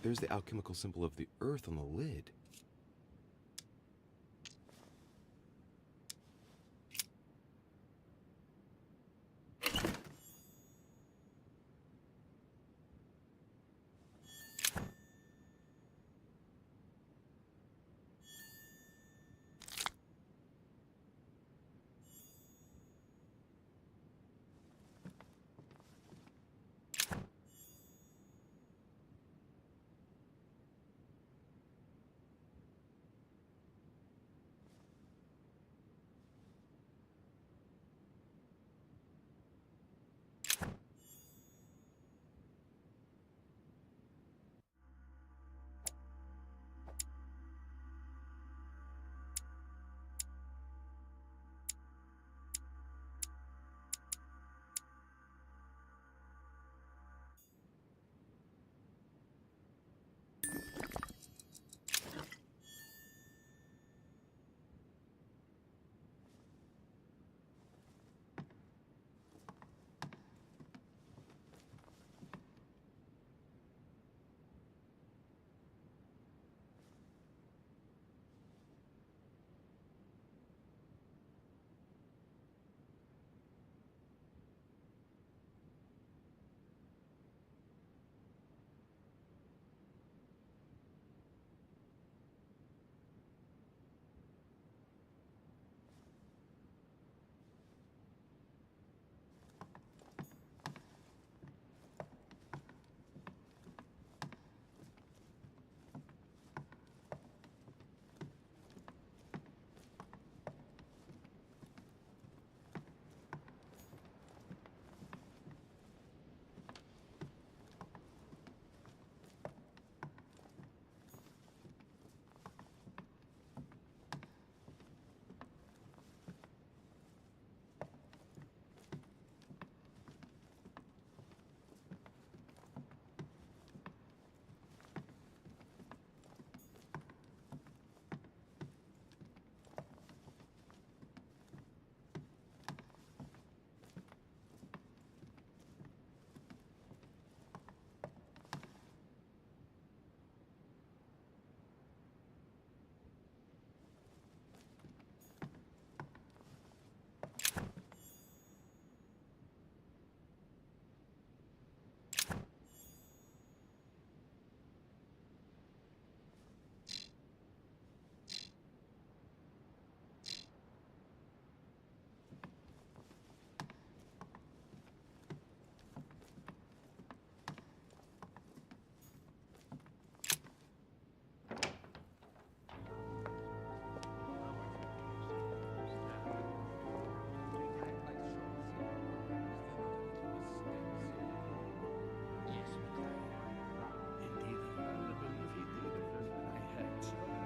There's the alchemical symbol of the earth on the lid.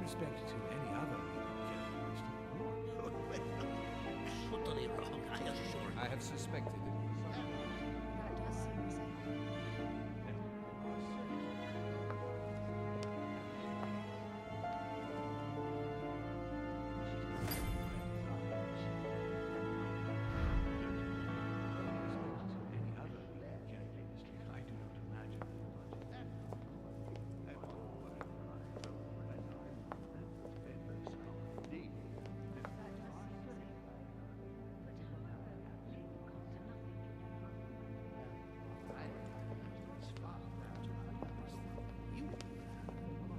Respect to any other Totally wrong, I assure you. I have suspected it. That does seem the same.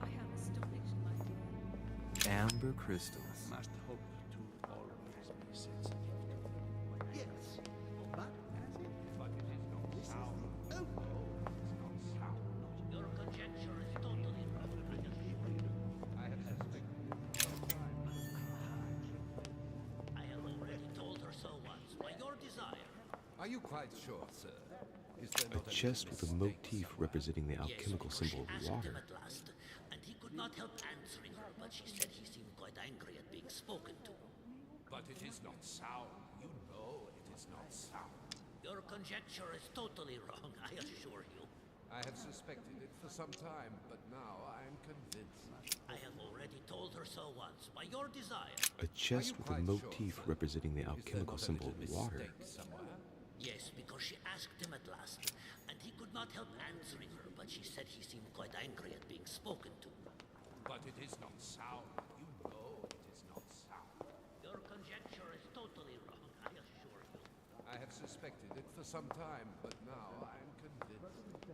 I have astonishing idea. Amber crystals. Must hope to always be sensitive to. Yes, but as it But it is not sound. oh, It's not sound. Your conjecture is totally wrong, I assure you. I have suspected it. I have already told her so once, by your desire. Are you quite sure, sir? Is there A not chest with a mistake motif somewhere? representing the Yes, alchemical because symbol she of asked him water. at last, and he could not help answering her, but she said he seemed quite angry at being spoken to. But it is not sound. You know it is not sound. Your conjecture is totally wrong, I assure you. I have suspected it for some time, but now I am convinced. I have already told her so once, by your desire. A chest with a quite sure, motif sir? representing the Is there alchemical not a symbol little of water. mistake somewhere? Yes, because she asked him at last, and he could not help answering her, but she said he seemed quite angry at being spoken to. But it is not sound. You know it is not sound. Your conjecture is totally wrong, I assure you. I have suspected it for some time, but now I am convinced.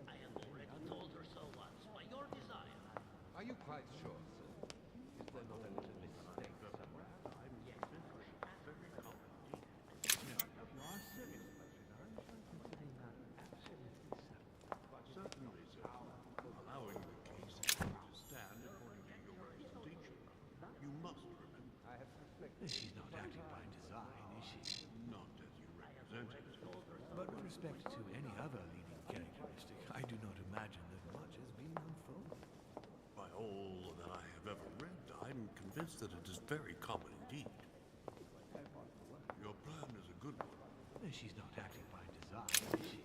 I have already told her so once, by your desire. Are you quite sure, sir? Is there not a little mistake somewhere? Yes, because she asked me to come. Certainly, sir. Allowing the case to stand according to your representation, you must remember. I have suspected. She's not acting by design, is she? Not as you represent it. But with respect to any other leading characteristic, I do not imagine that much has been unfolded. By all that I have ever read, I'm convinced that it is very common indeed. Your plan is a good one, She's not acting by design, is she?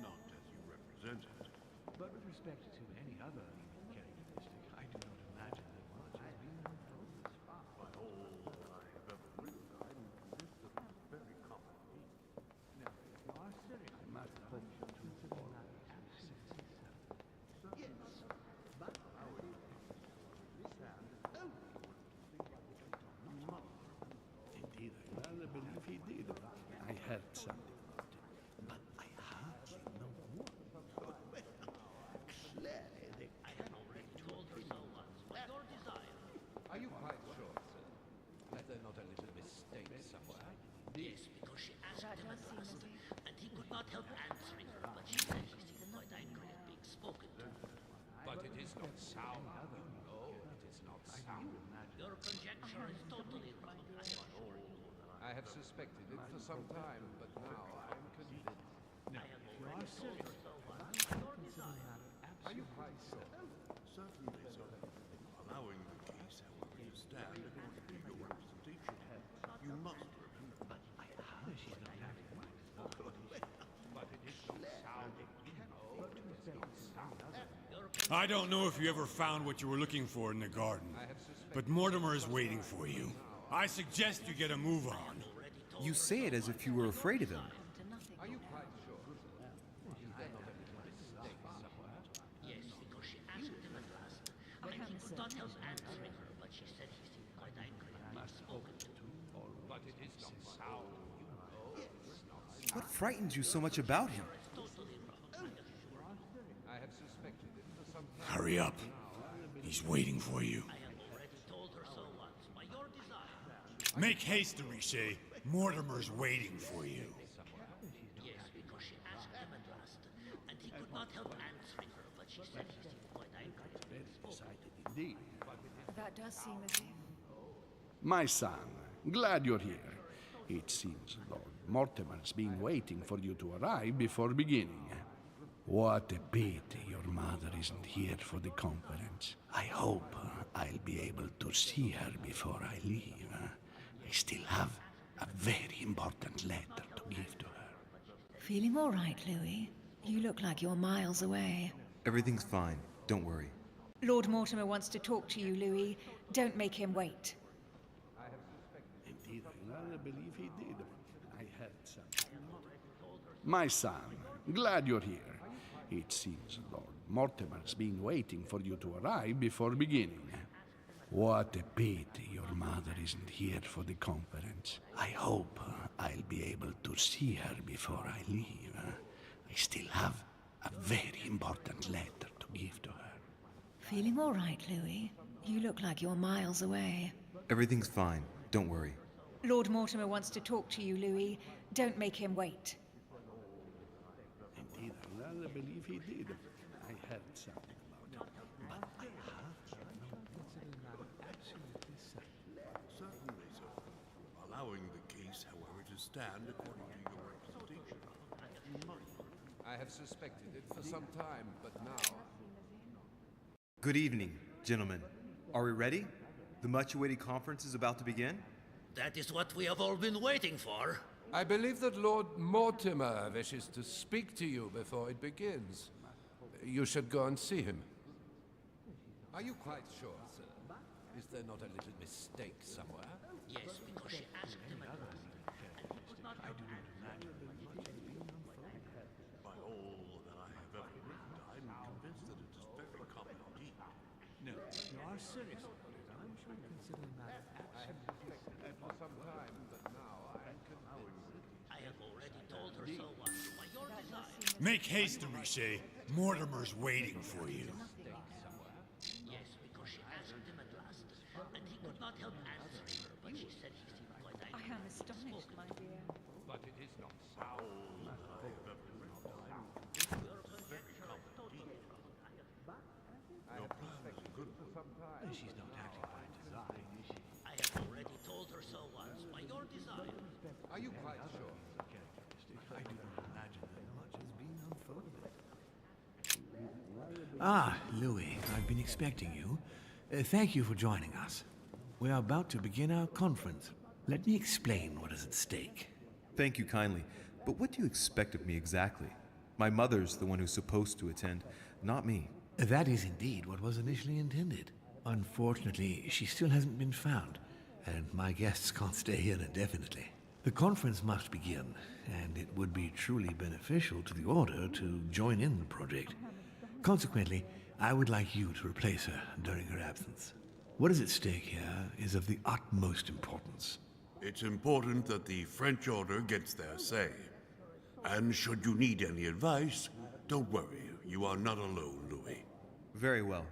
not as you represent it. But with respect to any other leading characteristic, I do not imagine that much has been unfolded. By all that I have ever read, I'm convinced that it is very common indeed. Now, if you are serious, I must hope to consider that absolutely so. Yes, but Indeed, I rather believe he did. I heard something about it, but I hardly know what. Clearly, they I have already told her so once, by your desire. Are you quite sure, sir? Is there not a little mistake somewhere? Yes, because she asked That him at does seem last, as if- and he could not help answering her, but she said he seemed quite angry at being spoken to. But it is not sound. You know it is not sound. Your conjecture is totally wrong, I assure you. I have suspected it for some time, but now I am convinced. I have already told her so once, by your desire. Are you quite sure? certainly, sir. Allowing the case, however, to stand according to your representation, you must remember. she's not acting by design. But it is not sound. You know it is not sound. I don't know if you ever found what you were looking for in the garden, but Mortimer is waiting for you. I suggest you get a move on. You say it as if you were afraid of him. To nothing. Are you quite sure? Is there not a little mistake somewhere? Yes, because she asked him at last, and he could not help answering her, but she said he seemed quite angry at being spoken to. But it is not sound. You know it is not sound. What frightens you so much about him? Totally wrong, I assure you. I have suspected it for some time. Hurry up. He's waiting for you. I have already told her so once, by your desire. Make haste, Riche. Mortimer's waiting for you. Yes, because she asked him at last, and he could not help answering her, but she said he seemed quite angry at being spoken to. Indeed. That does seem as if. My son, glad you're here. It seems Lord Mortimer's been waiting for you to arrive before beginning. What a pity your mother isn't here for the conference. I hope I'll be able to see her before I leave. I still have a very important letter to give to her. Feeling all right, Louis? You look like you're miles away. Everything's fine. Don't worry. Lord Mortimer wants to talk to you, Louis. Don't make him wait. Indeed, I rather believe he did. I heard something. My son, glad you're here. It seems Lord Mortimer's been waiting for you to arrive before beginning. What a pity your mother isn't here for the conference. I hope I'll be able to see her before I leave. I still have a very important letter to give to her. Feeling all right, Louis? You look like you're miles away. Everything's fine. Don't worry. Lord Mortimer wants to talk to you, Louis. Don't make him wait. Indeed, I rather believe he did. I heard something about it. But I Certainly, sir. Allowing the case, however, to stand according to your representation, you must. I have suspected it for some time, but now. Good evening, gentlemen. Are we ready? The much-awaited conference is about to begin? That is what we have all been waiting for. I believe that Lord Mortimer wishes to speak to you before it begins. You should go and see him. Are you quite sure, sir? Is there not a little mistake somewhere? Yes, because she asked him at last, and he could not help answering her, but she said he seemed quite angry. By all that I have I have already told her so once. By your desire. Make haste, Riche. Mortimer's waiting for you. Yes, because she asked him at last, and he could not help answering her, but she said he seemed quite I angry. am astonished, my dear. But it is not so. She's not acting by design, is she? I have already told her so once. By your desire. Are you quite sure? I do not imagine that much has been unfolded. Ah, Louis, I've been expecting you. Thank you for joining us. We are about to begin our conference. Let me explain what is at stake. Thank you kindly, but what do you expect of me exactly? My mother's the one who's supposed to attend, not me. That is indeed what was initially intended. Unfortunately, she still hasn't been found, and my guests can't stay here indefinitely. The conference must begin, and it would be truly beneficial to the Order to join in the project. Consequently, I would like you to replace her during her absence. What is at stake here is of the utmost importance. It's important that the French Order gets their say. And should you need any advice, don't worry. You are not alone, Louis. Very well.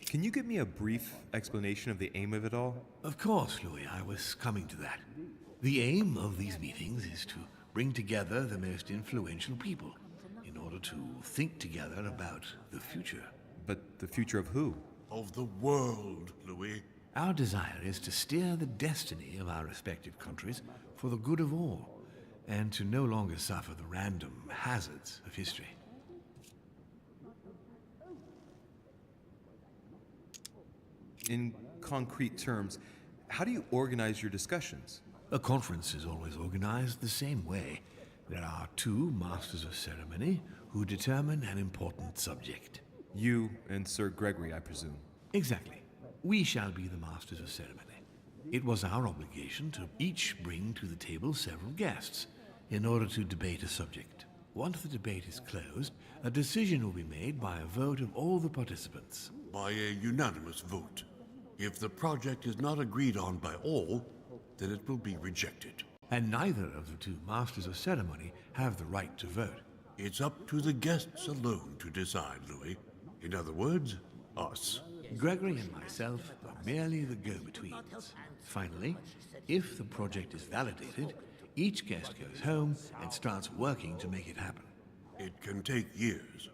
Can you give me a brief explanation of the aim of it all? Of course, Louis, I was coming to that. The aim of these meetings is to bring together the most influential people in order to think together about the future. But the future of who? Of the world, Louis. Our desire is to steer the destiny of our respective countries for the good of all, and to no longer suffer the random hazards of history. In concrete terms, how do you organize your discussions? A conference is always organized the same way. There are two masters of ceremony who determine an important subject. You and Sir Gregory, I presume. Exactly. We shall be the masters of ceremony. It was our obligation to each bring to the table several guests in order to debate a subject. Once the debate is closed, a decision will be made by a vote of all the participants. By a unanimous vote. If the project is not agreed on by all, then it will be rejected. And neither of the two masters of ceremony have the right to vote. It's up to the guests alone to decide, Louis. In other words, us. Gregory and myself are merely the go-betweens. Finally, if the project is validated, each guest goes home and starts working to make it happen. It can take years.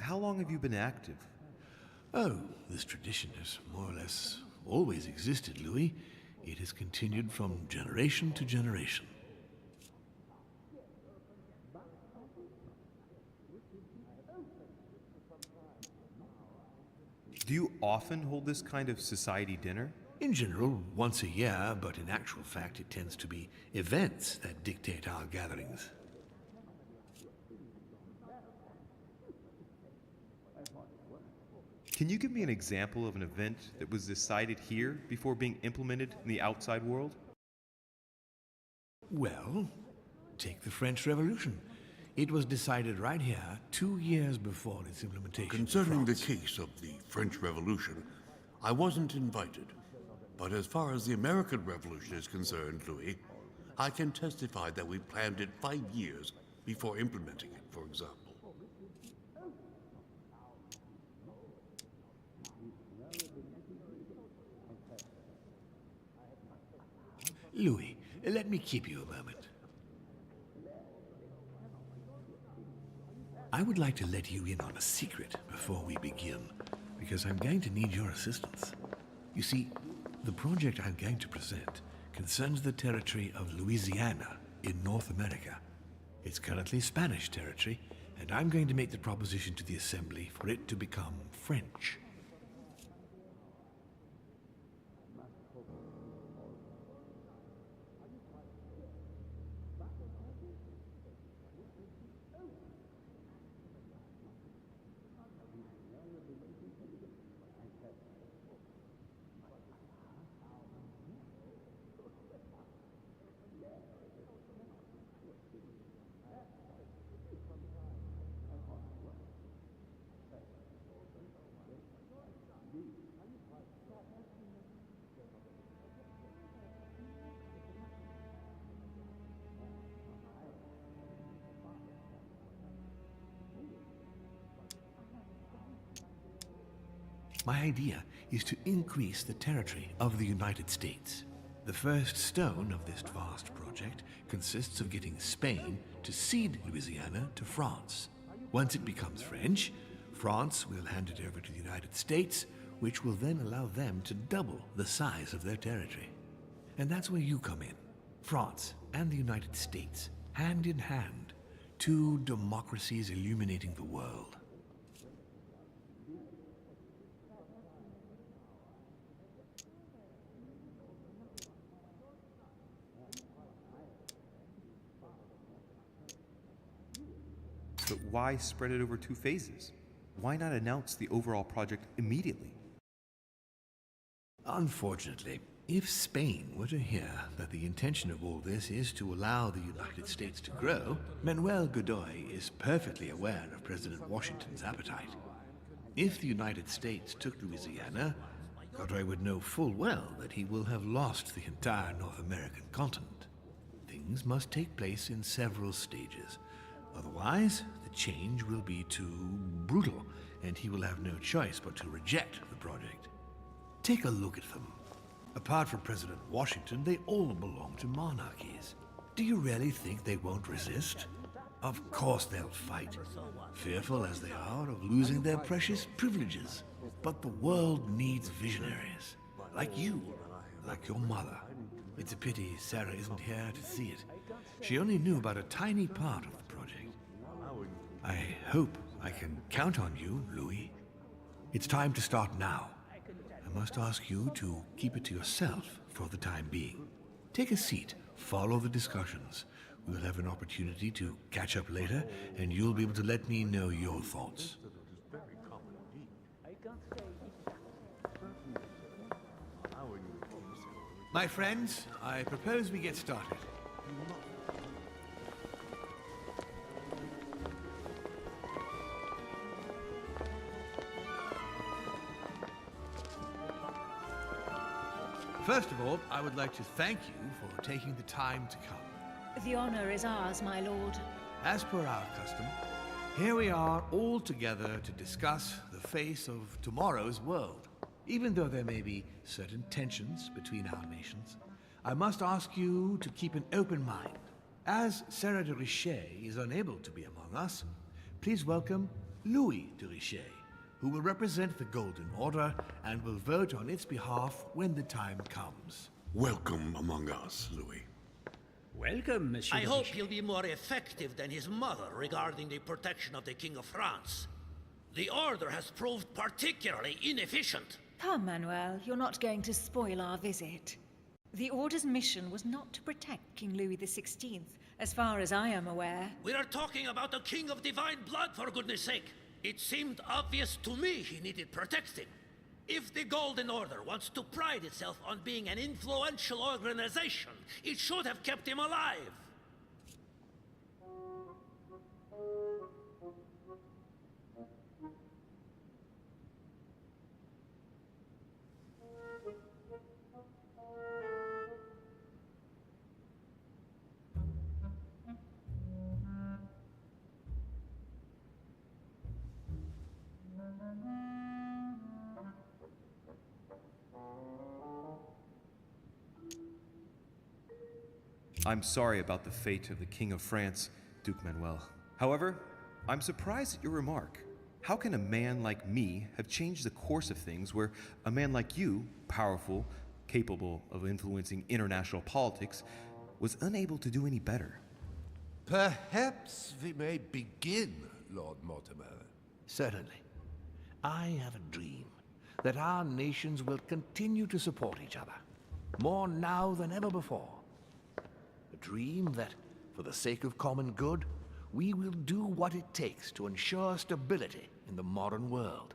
How long have you been active? Oh, this tradition has more or less always existed, Louis. It has continued from generation to generation. Do you often hold this kind of society dinner? In general, once a year, but in actual fact it tends to be events that dictate our gatherings. Can you give me an example of an event that was decided here before being implemented in the outside world? Well, take the French Revolution. It was decided right here 2 years before its implementation. Concerning the case of the French Revolution, I wasn't invited. But as far as the American Revolution is concerned, Louis, I can testify that we planned it 5 years before implementing it, for example. Louis, let me keep you a moment. I would like to let you in on a secret before we begin, because I'm going to need your assistance. You see, the project I'm going to present concerns the territory of Louisiana in North America. It's currently Spanish territory, and I'm going to make the proposition to the Assembly for it to become French. My idea is to increase the territory of the United States. The first stone of this vast project consists of getting Spain to cede Louisiana to France. Once it becomes French, France will hand it over to the United States, which will then allow them to double the size of their territory. And that's where you come in. France and the United States, hand in hand, two democracies illuminating the world. But why spread it over 2 phases? Why not announce the overall project immediately? Unfortunately, if Spain were to hear that the intention of all this is to allow the United States to grow, Manuel Godoy is perfectly aware of President Washington's appetite. If the United States took Louisiana, Godoy would know full well that he will have lost the entire North American continent. Things must take place in several stages. Otherwise, the change will be too brutal, and he will have no choice but to reject the project. Take a look at them. Apart from President Washington, they all belong to monarchies. Do you really think they won't resist? Of course they'll fight, fearful as they are of losing their precious privileges. But the world needs visionaries, like you, like your mother. It's a pity Sarah isn't here to see it. She only knew about a tiny part of the project. I hope I can count on you, Louis. It's time to start now. I must ask you to keep it to yourself for the time being. Take a seat, follow the discussions. We'll have an opportunity to catch up later, and you'll be able to let me know your thoughts. My friends, I propose we get started. First of all, I would like to thank you for taking the time to come. The honor is ours, my lord. As per our custom, here we are all together to discuss the face of tomorrow's world. Even though there may be certain tensions between our nations, I must ask you to keep an open mind. As Sarah de Richet is unable to be among us, please welcome Louis de Richet, who will represent the Golden Order and will vote on its behalf when the time comes. Welcome among us, Louis. Welcome, Monsieur. I hope he'll be more effective than his mother regarding the protection of the King of France. The Order has proved particularly inefficient. Come, Manuel, you're not going to spoil our visit. The Order's mission was not to protect King Louis XVI, as far as I am aware. We are talking about a king of divine blood, for goodness sake. It seemed obvious to me he needed protecting. If the Golden Order wants to pride itself on being an influential organization, it should have kept him alive. I'm sorry about the fate of the King of France, Duke Manuel. However, I'm surprised at your remark. How can a man like me have changed the course of things where a man like you, powerful, capable of influencing international politics, was unable to do any better? Perhaps we may begin, Lord Mortimer. Certainly. I have a dream that our nations will continue to support each other, more now than ever before. A dream that, for the sake of common good, we will do what it takes to ensure stability in the modern world.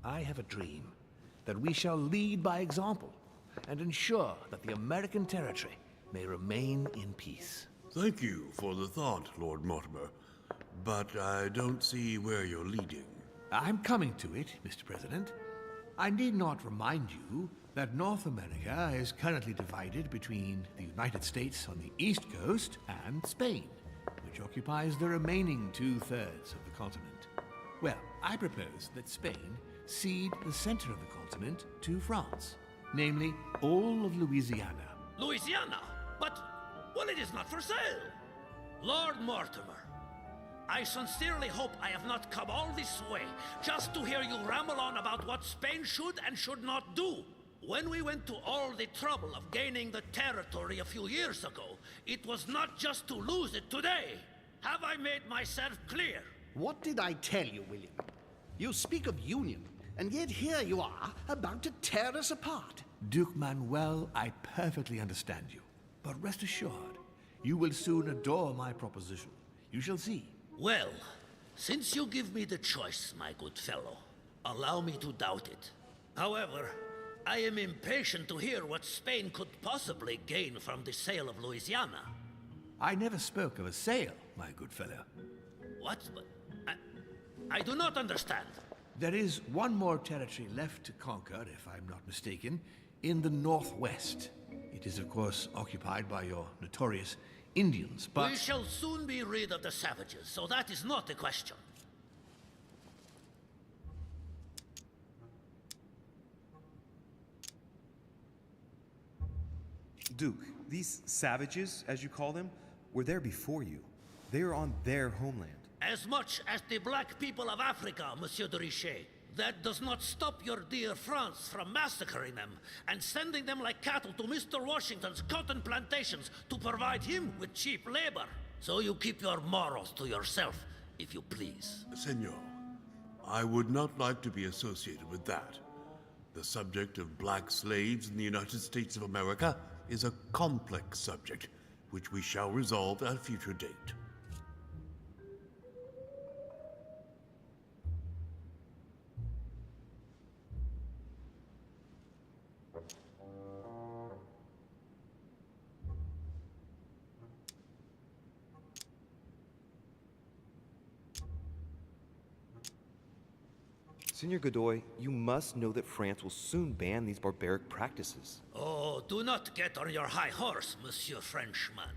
I have a dream that we shall lead by example and ensure that the American territory may remain in peace. Thank you for the thought, Lord Mortimer, but I don't see where you're leading. I'm coming to it, Mr. President. I need not remind you that North America is currently divided between the United States on the east coast and Spain, which occupies the remaining 2/3 of the continent. Well, I propose that Spain cede the center of the continent to France, namely all of Louisiana. Louisiana? But, well, it is not for sale. Lord Mortimer, I sincerely hope I have not come all this way just to hear you ramble on about what Spain should and should not do. When we went to all the trouble of gaining the territory a few years ago, it was not just to lose it today. Have I made myself clear? What did I tell you, William? You speak of union, and yet here you are, about to tear us apart. Duke Manuel, I perfectly understand you. But rest assured, you will soon adore my proposition. You shall see. Well, since you give me the choice, my good fellow, allow me to doubt it. However, I am impatient to hear what Spain could possibly gain from the sale of Louisiana. I never spoke of a sale, my good fellow. What? I do not understand. There is one more territory left to conquer, if I'm not mistaken, in the northwest. It is, of course, occupied by your notorious Indians, but... We shall soon be rid of the savages, so that is not the question. Duke, these savages, as you call them, were there before you. They are on their homeland. As much as the black people of Africa, Monsieur de Richet. That does not stop your dear France from massacring them and sending them like cattle to Mr. Washington's cotton plantations to provide him with cheap labor. So you keep your morals to yourself, if you please. Senor, I would not like to be associated with that. The subject of black slaves in the United States of America is a complex subject, which we shall resolve at a future date. Senor Godoy, you must know that France will soon ban these barbaric practices. Oh, do not get on your high horse, Monsieur Frenchman.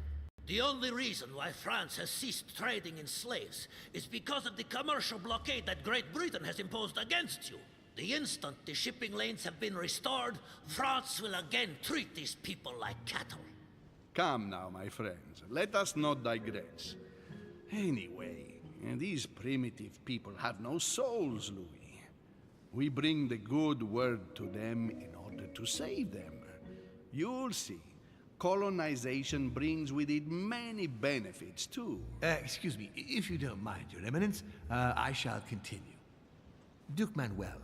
The only reason why France has ceased trading in slaves is because of the commercial blockade that Great Britain has imposed against you. The instant the shipping lanes have been restored, France will again treat these people like cattle. Come now, my friends. Let us not digress. Anyway, these primitive people have no souls, Louis. We bring the good word to them in order to save them. You'll see. Colonization brings with it many benefits, too. Excuse me, if you don't mind, Your Eminence, I shall continue. Duke Manuel,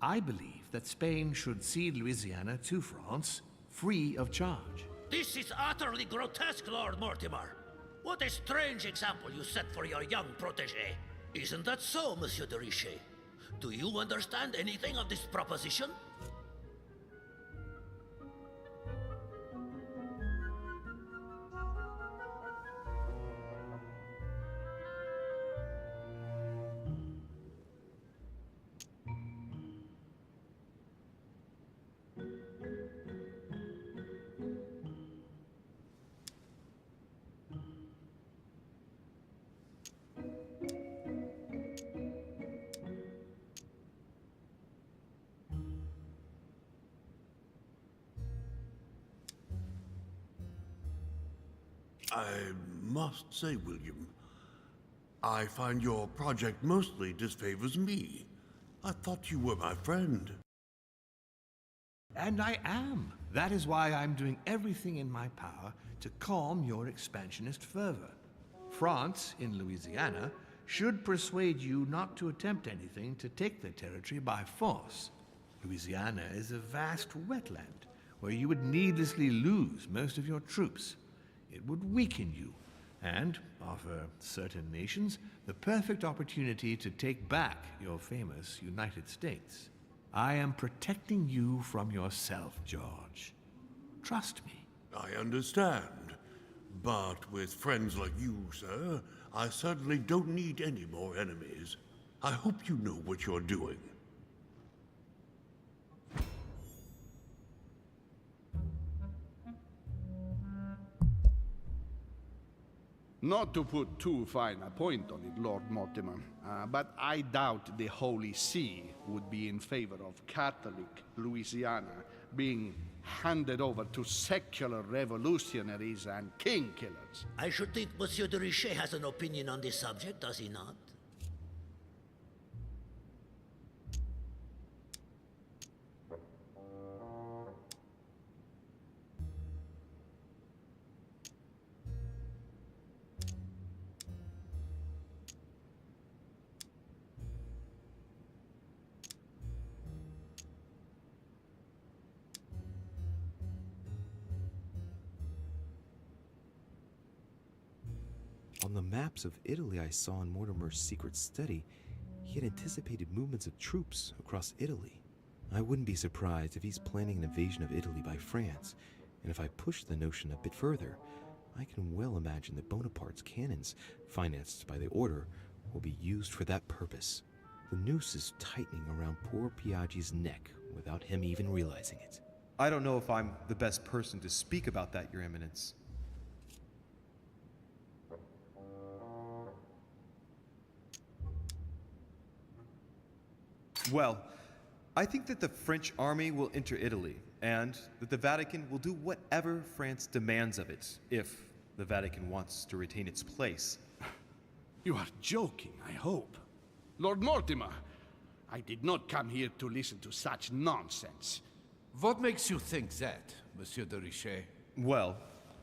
I believe that Spain should cede Louisiana to France free of charge. This is utterly grotesque, Lord Mortimer. What a strange example you set for your young protégé. Isn't that so, Monsieur de Richet? Do you understand anything of this proposition? I must say, William, I find your project mostly disfavors me. I thought you were my friend. And I am. That is why I'm doing everything in my power to calm your expansionist fervor. France, in Louisiana, should persuade you not to attempt anything to take the territory by force. Louisiana is a vast wetland where you would needlessly lose most of your troops. It would weaken you and offer certain nations the perfect opportunity to take back your famous United States. I am protecting you from yourself, George. Trust me. I understand. But with friends like you, sir, I certainly don't need any more enemies. I hope you know what you're doing. Not to put too fine a point on it, Lord Mortimer, but I doubt the Holy See would be in favor of Catholic Louisiana being handed over to secular revolutionaries and king killers. I should think Monsieur de Richet has an opinion on this subject, does he not? On the maps of Italy I saw in Mortimer's secret study, he had anticipated movements of troops across Italy. I wouldn't be surprised if he's planning an invasion of Italy by France, and if I push the notion a bit further, I can well imagine that Bonaparte's cannons, financed by the Order, will be used for that purpose. The noose is tightening around poor Piaggi's neck without him even realizing it. I don't know if I'm the best person to speak about that, Your Eminence. Well, I think that the French army will enter Italy, and that the Vatican will do whatever France demands of it, if the Vatican wants to retain its place. You are joking, I hope. Lord Mortimer, I did not come here to listen to such nonsense. What makes you think that, Monsieur de Richet? Well,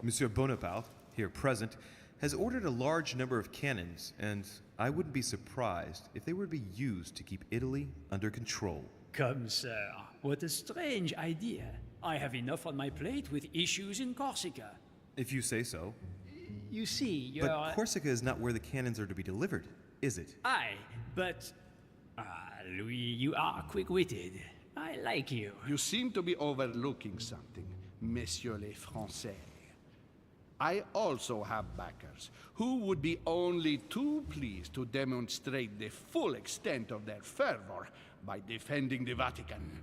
Monsieur Bonaparte, here present, has ordered a large number of cannons, and I wouldn't be surprised if they were to be used to keep Italy under control. Come, sir. What a strange idea. I have enough on my plate with issues in Corsica. If you say so. You see, you're... But Corsica is not where the cannons are to be delivered, is it? Aye, but... Louis, you are quick-witted. I like you. You seem to be overlooking something, Messieurs les Français. I also have backers who would be only too pleased to demonstrate the full extent of their fervor by defending the Vatican.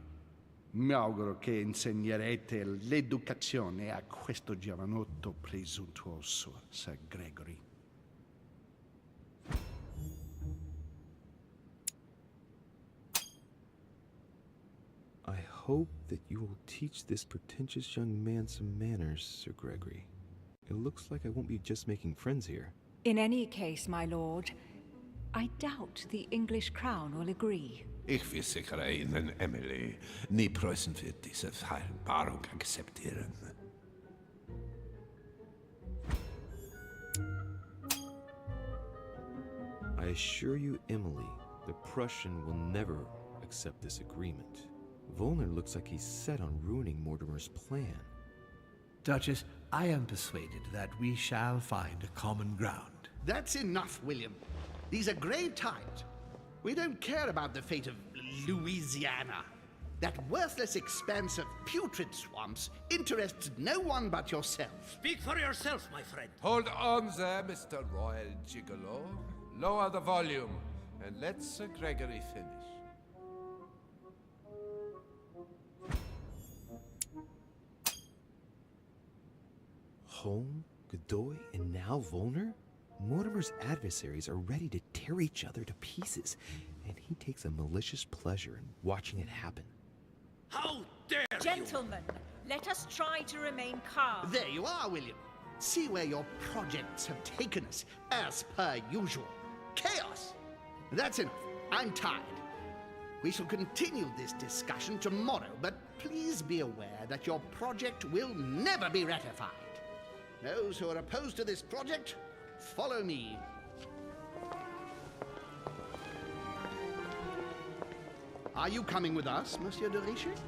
Mi auguro che insegnerete l'educazione a questo giovanotto presuntuoso, Sir Gregory. I hope that you will teach this pretentious young man some manners, Sir Gregory. It looks like I won't be just making friends here. In any case, my lord, I doubt the English crown will agree. Ich will sicher Ihnen, Emily. Nie Preußen wird diese Vereinbarung akzeptieren. I assure you, Emily, the Prussian will never accept this agreement. Volner looks like he's set on ruining Mortimer's plan. Duchess, I am persuaded that we shall find a common ground. That's enough, William. These are grave times. We don't care about the fate of Louisiana. That worthless expanse of putrid swamps interests no one but yourself. Speak for yourself, my friend. Hold on there, Mr. Royal Gigolo. Lower the volume, and let Sir Gregory finish. Holm, Godoy, and now Volner? Mortimer's adversaries are ready to tear each other to pieces, and he takes a malicious pleasure in watching it happen. How dare you! Gentlemen, let us try to remain calm. There you are, William. See where your projects have taken us, as per usual. Chaos! That's enough. I'm tired. We shall continue this discussion tomorrow, but please be aware that your project will never be ratified. Those who are opposed to this project, follow me. Are you coming with us, Monsieur de Richet?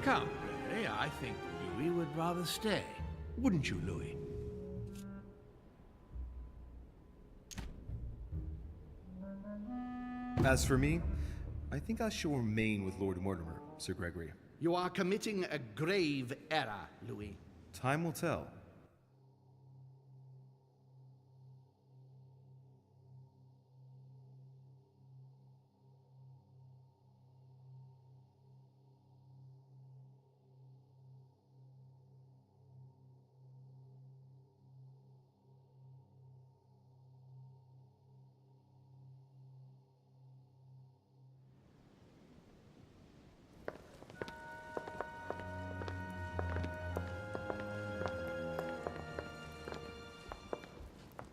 Come, Gregory, I think Louis would rather stay. Wouldn't you, Louis? As for me, I think I shall remain with Lord Mortimer, Sir Gregory. You are committing a grave error, Louis. Time will tell.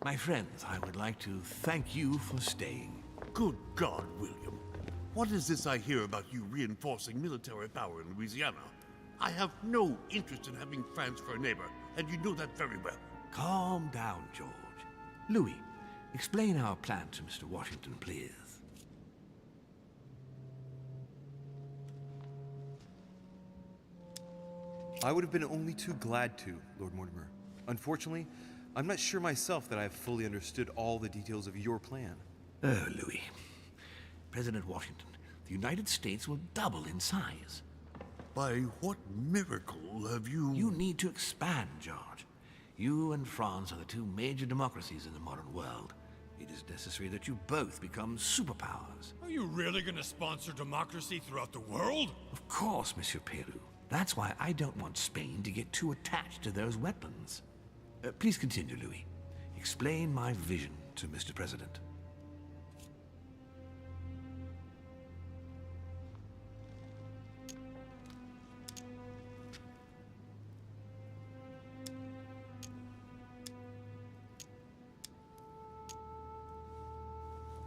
My friends, I would like to thank you for staying. Good God, William. What is this I hear about you reinforcing military power in Louisiana? I have no interest in having France for a neighbor, and you know that very well. Calm down, George. Louis, explain our plan to Mr. Washington, please. I would have been only too glad to, Lord Mortimer. Unfortunately, I'm not sure myself that I have fully understood all the details of your plan. Oh, Louis. President Washington, the United States will double in size. By what miracle have you... You need to expand, George. You and France are the two major democracies in the modern world. It is necessary that you both become superpowers. Are you really going to sponsor democracy throughout the world? Of course, Monsieur Peru. That's why I don't want Spain to get too attached to those weapons. Please continue, Louis. Explain my vision to Mr. President.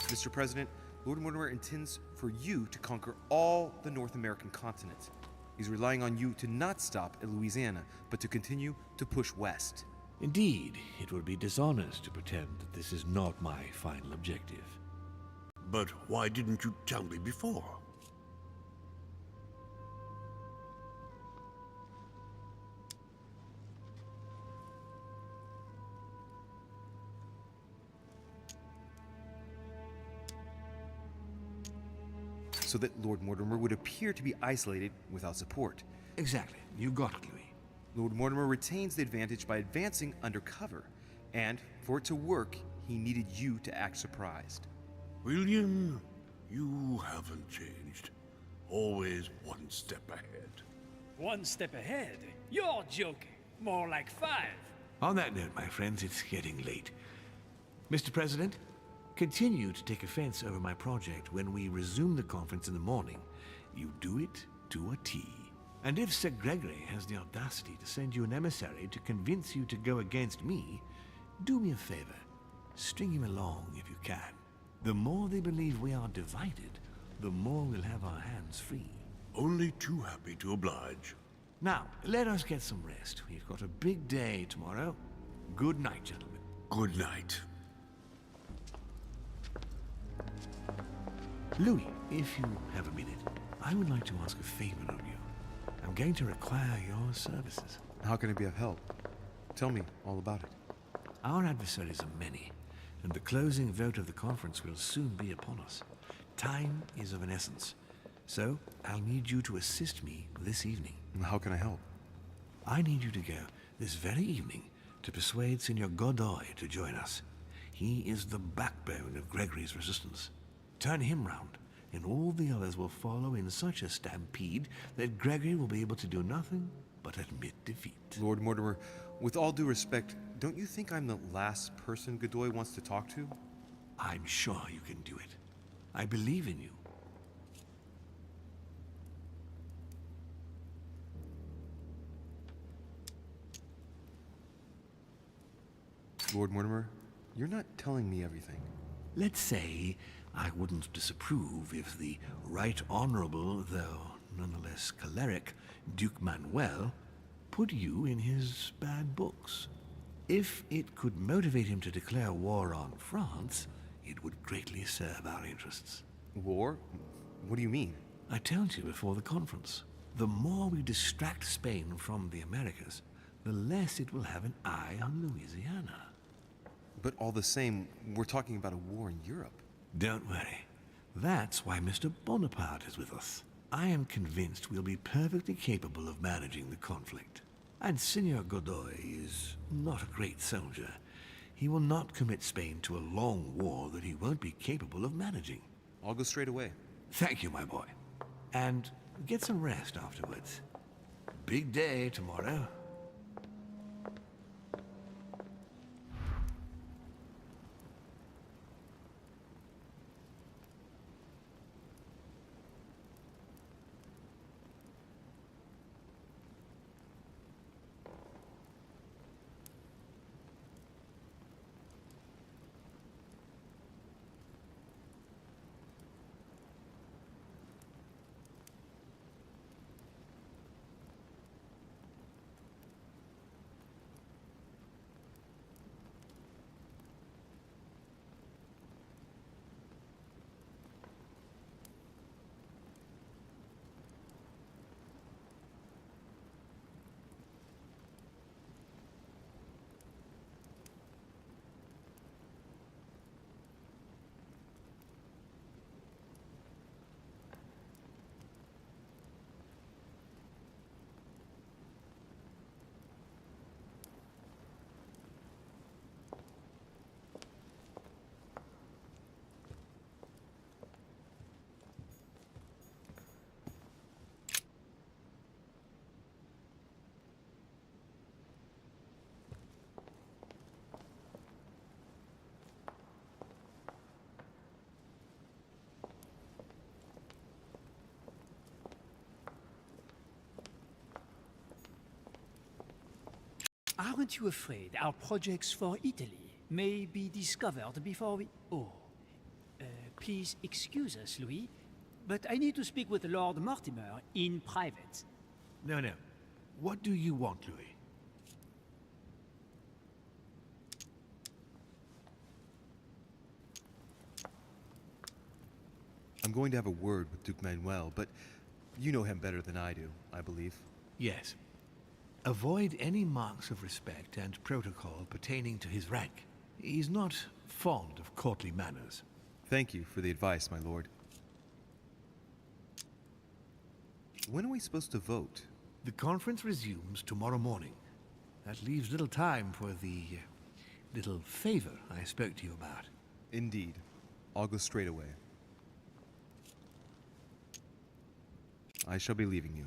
Mr. President, Lord Mortimer intends for you to conquer all the North American continent. He's relying on you to not stop at Louisiana, but to continue to push west. Indeed, it would be dishonest to pretend that this is not my final objective. But why didn't you tell me before? So that Lord Mortimer would appear to be isolated without support. Exactly. You got it, Louis. Lord Mortimer retains the advantage by advancing undercover, and for it to work, he needed you to act surprised. William, you haven't changed. Always one step ahead. One step ahead? You're joking. More like 5. On that note, my friends, it's getting late. Mr. President, continue to take offense over my project when we resume the conference in the morning. You do it to a T. And if Sir Gregory has the audacity to send you an emissary to convince you to go against me, do me a favor. String him along if you can. The more they believe we are divided, the more we'll have our hands free. Only too happy to oblige. Now, let us get some rest. We've got a big day tomorrow. Good night, gentlemen. Good night. Louis, if you have a minute, I would like to ask a favor of you. I'm going to require your services. How can I be of help? Tell me all about it. Our adversaries are many, and the closing vote of the conference will soon be upon us. Time is of an essence, so I'll need you to assist me this evening. How can I help? I need you to go this very evening to persuade Signor Godoy to join us. He is the backbone of Gregory's resistance. Turn him round, and all the others will follow in such a stampede that Gregory will be able to do nothing but admit defeat. Lord Mortimer, with all due respect, don't you think I'm the last person Godoy wants to talk to? I'm sure you can do it. I believe in you. Lord Mortimer, you're not telling me everything. Let's say I wouldn't disapprove if the Right Honorable, though nonetheless choleric, Duke Manuel put you in his bad books. If it could motivate him to declare war on France, it would greatly serve our interests. War? What do you mean? I told you before the conference. The more we distract Spain from the Americas, the less it will have an eye on Louisiana. But all the same, we're talking about a war in Europe. Don't worry. That's why Mr. Bonaparte is with us. I am convinced we'll be perfectly capable of managing the conflict. And Signor Godoy is not a great soldier. He will not commit Spain to a long war that he won't be capable of managing. I'll go straight away. Thank you, my boy. And get some rest afterwards. Big day tomorrow. Aren't you afraid our projects for Italy may be discovered before we... Oh. Please excuse us, Louis, but I need to speak with Lord Mortimer in private. No, no. What do you want, Louis? I'm going to have a word with Duke Manuel, but you know him better than I do, I believe. Yes. Avoid any marks of respect and protocol pertaining to his rank. He's not fond of courtly manners. Thank you for the advice, my lord. When are we supposed to vote? The conference resumes tomorrow morning. That leaves little time for the little favor I spoke to you about. Indeed. I'll go straight away. I shall be leaving you.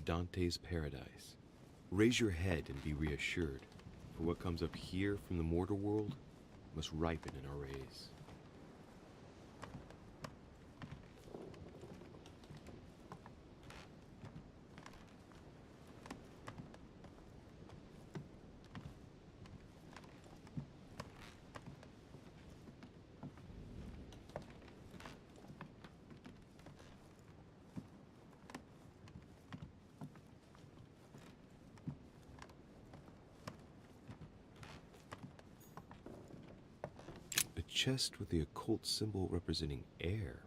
Dante's paradise. Raise your head and be reassured, for what comes up here from the mortal world must ripen in our rays. Chest with the occult symbol representing air.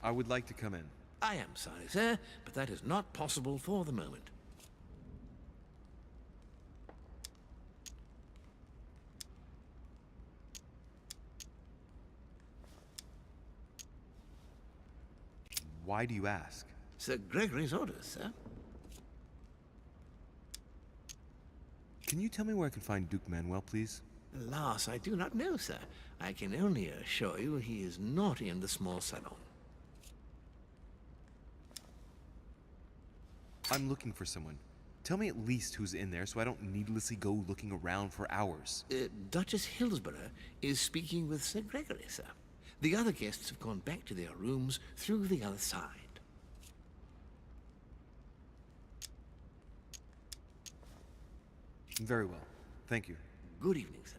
I would like to come in. I am sorry, sir, but that is not possible for the moment. Why do you ask? Sir Gregory's orders, sir. Can you tell me where I can find Duke Manuel, please? Alas, I do not know, sir. I can only assure you he is not in the small salon. I'm looking for someone. Tell me at least who's in there so I don't needlessly go looking around for hours. Duchess Hillsborough is speaking with Sir Gregory, sir. The other guests have gone back to their rooms through the other side. Very well. Thank you. Good evening, sir.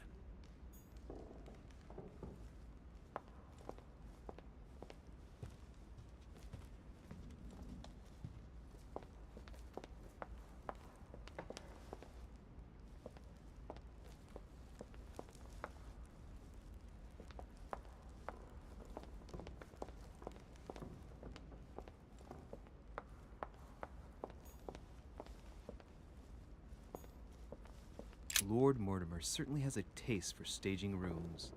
Lord Mortimer certainly has a taste for staging rooms.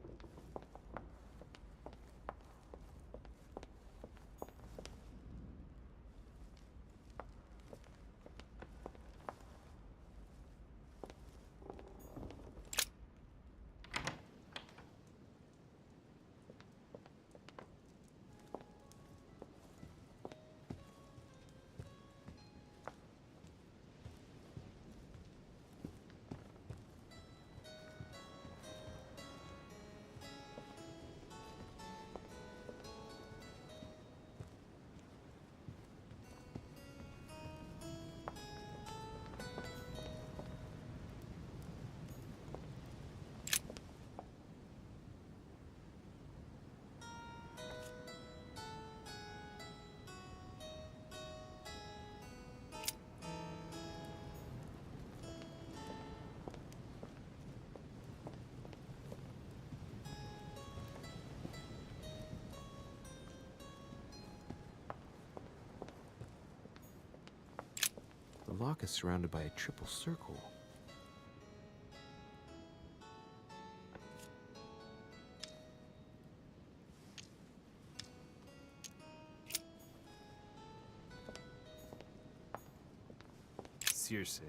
The lock is surrounded by a triple circle. Circe.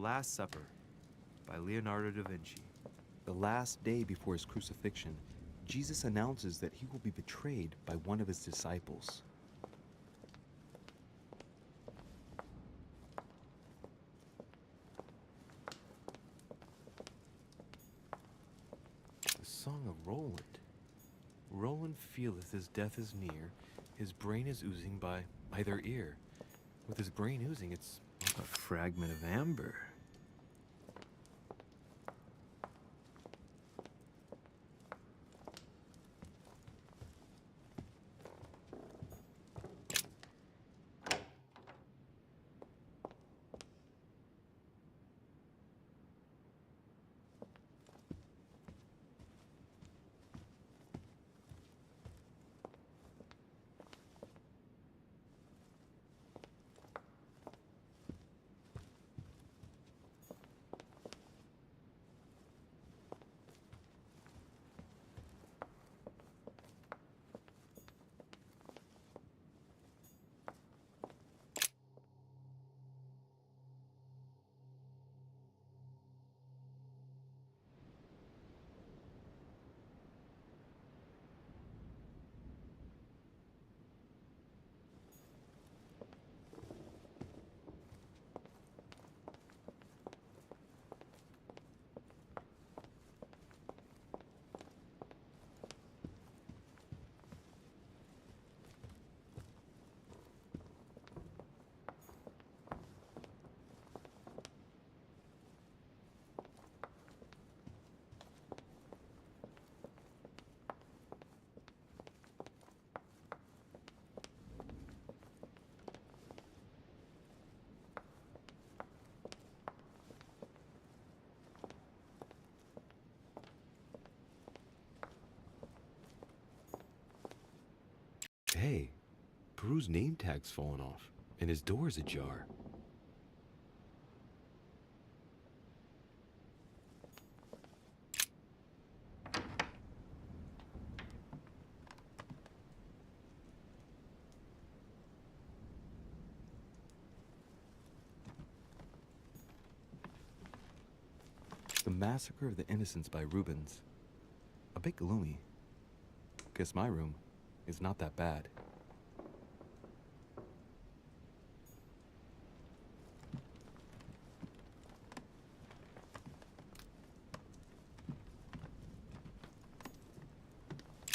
Last Supper by Leonardo da Vinci. The last day before his crucifixion, Jesus announces that he will be betrayed by one of his disciples. The Song of Roland. Roland feeleth his death is near, his brain is oozing by either ear. With his brain oozing, it's a fragment of amber. Hey, Peru's name tag's fallen off, and his door's ajar. The Massacre of the Innocents by Rubens. A bit gloomy. Guess my room is not that bad.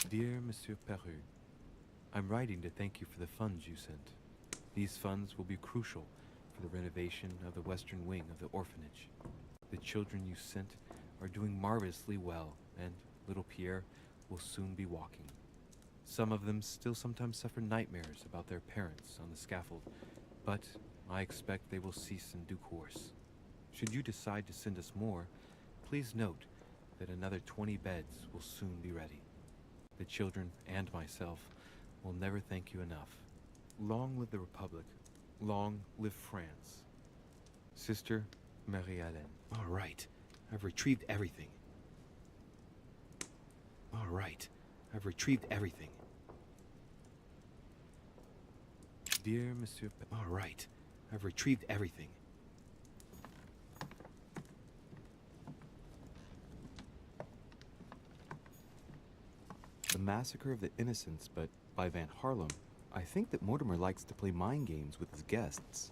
Dear Monsieur Peru, I'm writing to thank you for the funds you sent. These funds will be crucial for the renovation of the western wing of the orphanage. The children you sent are doing marvelously well, and little Pierre will soon be walking. Some of them still sometimes suffer nightmares about their parents on the scaffold, but I expect they will cease in due course. Should you decide to send us more, please note that another 20 beds will soon be ready. The children and myself will never thank you enough. Long live the Republic. Long live France. Sister Marie-Hélène. All right, I've retrieved everything. All right, I've retrieved everything. Dear Monsieur All right, I've retrieved everything. The Massacre of the Innocents, but by Van Harlem. I think that Mortimer likes to play mind games with his guests.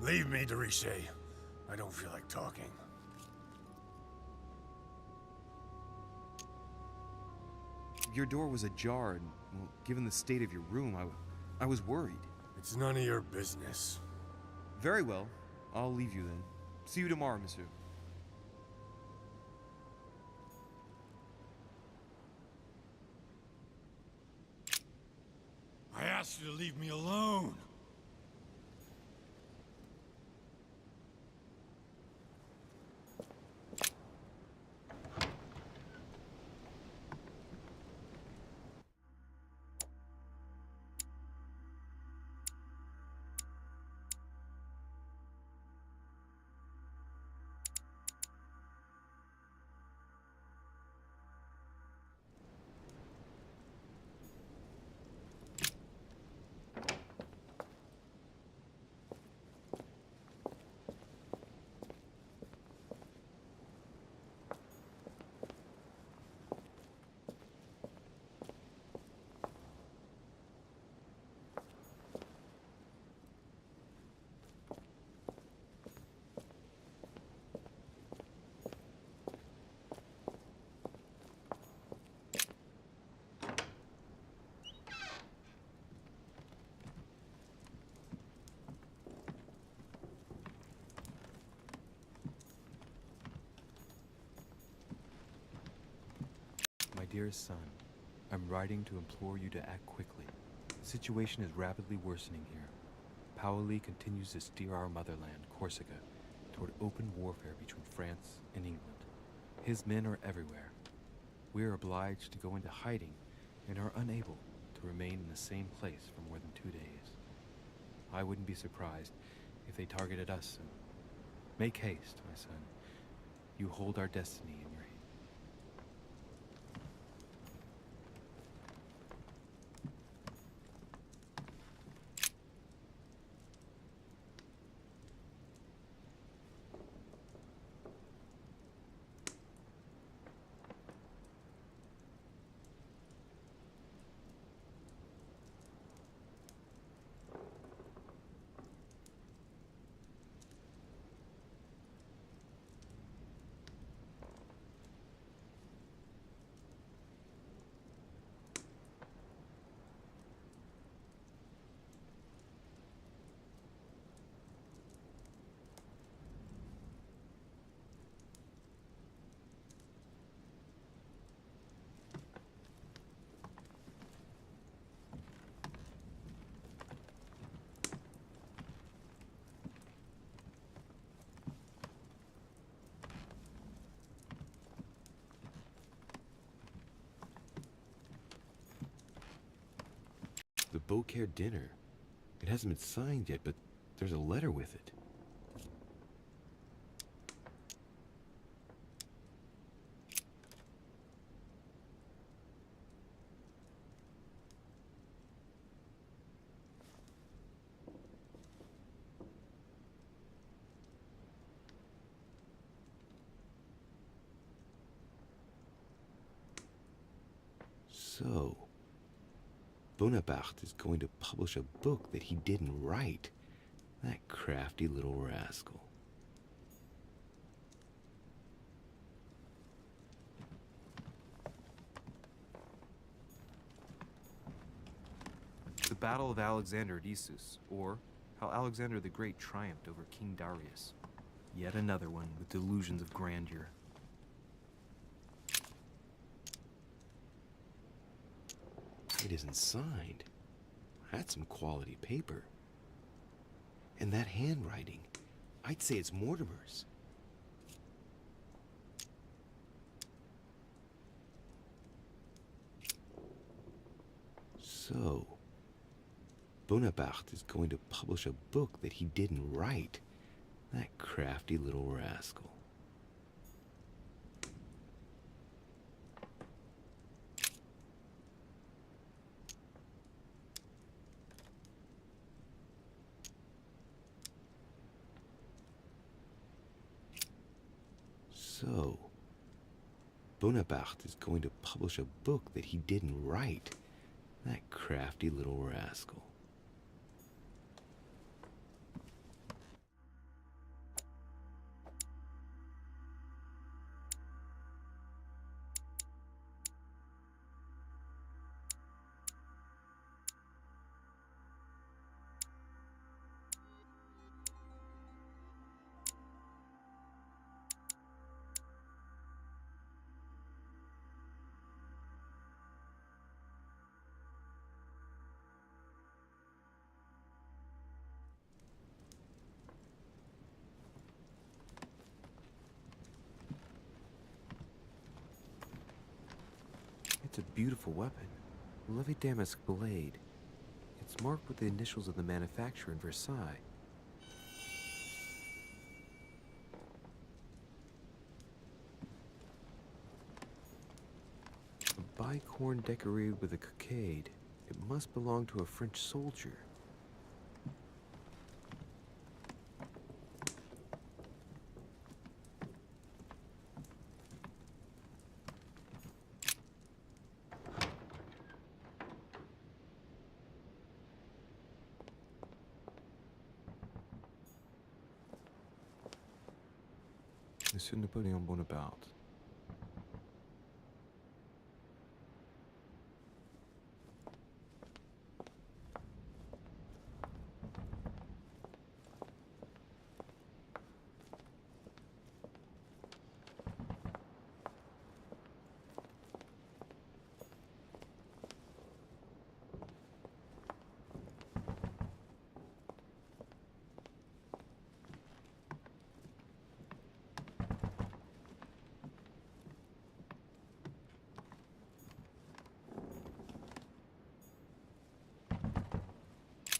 Leave me, Deriche. I don't feel like talking. Your door was ajar, and, well, given the state of your room, I was worried. It's none of your business. Very well. I'll leave you then. See you tomorrow, monsieur. I asked you to leave me alone. My dearest son, I'm writing to implore you to act quickly. The situation is rapidly worsening here. Paoli continues to steer our motherland, Corsica, toward open warfare between France and England. His men are everywhere. We are obliged to go into hiding and are unable to remain in the same place for more than 2 days. I wouldn't be surprised if they targeted us soon. Make haste, my son. You hold our destiny in your hands. The Beaucaire dinner. It hasn't been signed yet, but there's a letter with it. So, Bonaparte is going to publish a book that he didn't write. That crafty little rascal. The Battle of Alexander at Issus, or how Alexander the Great triumphed over King Darius. Yet another one with delusions of grandeur. It isn't signed. That's some quality paper. And that handwriting, I'd say it's Mortimer's. So, Bonaparte is going to publish a book that he didn't write. That crafty little rascal. So, Bonaparte is going to publish a book that he didn't write. That crafty little rascal. It's a beautiful weapon. A lovely damask blade. It's marked with the initials of the manufacturer in Versailles. A bicorn decorated with a cockade. It must belong to a French soldier. Monsieur Napoleon Bonaparte.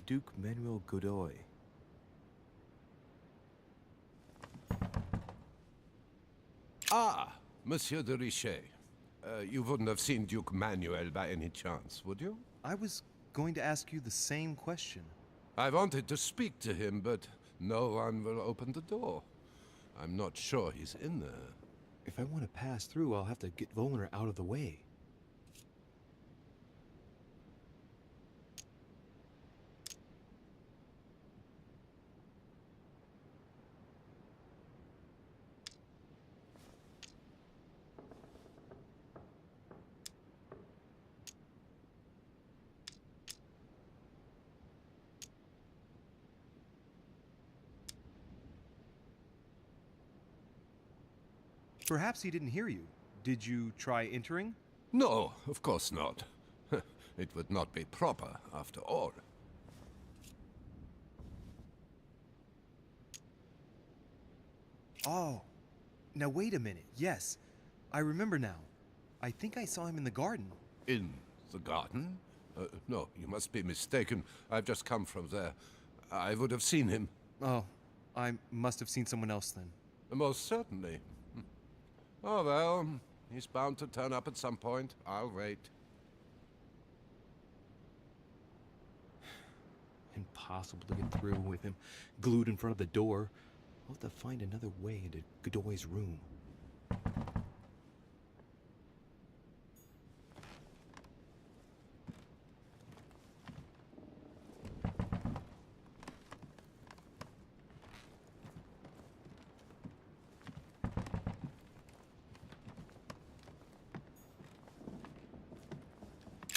Duke Manuel Godoy. Ah, Monsieur de Richet. You wouldn't have seen Duke Manuel by any chance, would you? I was going to ask you the same question. I wanted to speak to him, but no one will open the door. I'm not sure he's in there. If I want to pass through, I'll have to get Volner out of the way. Perhaps he didn't hear you. Did you try entering? No, of course not. It would not be proper, after all. Oh, now wait a minute. Yes, I remember now. I think I saw him in the garden. In the garden? No, you must be mistaken. I've just come from there. I would have seen him. Oh, I must have seen someone else then. Most certainly. Oh well, he's bound to turn up at some point. I'll wait. Impossible to get through with him glued in front of the door. I'll have to find another way into Godoy's room.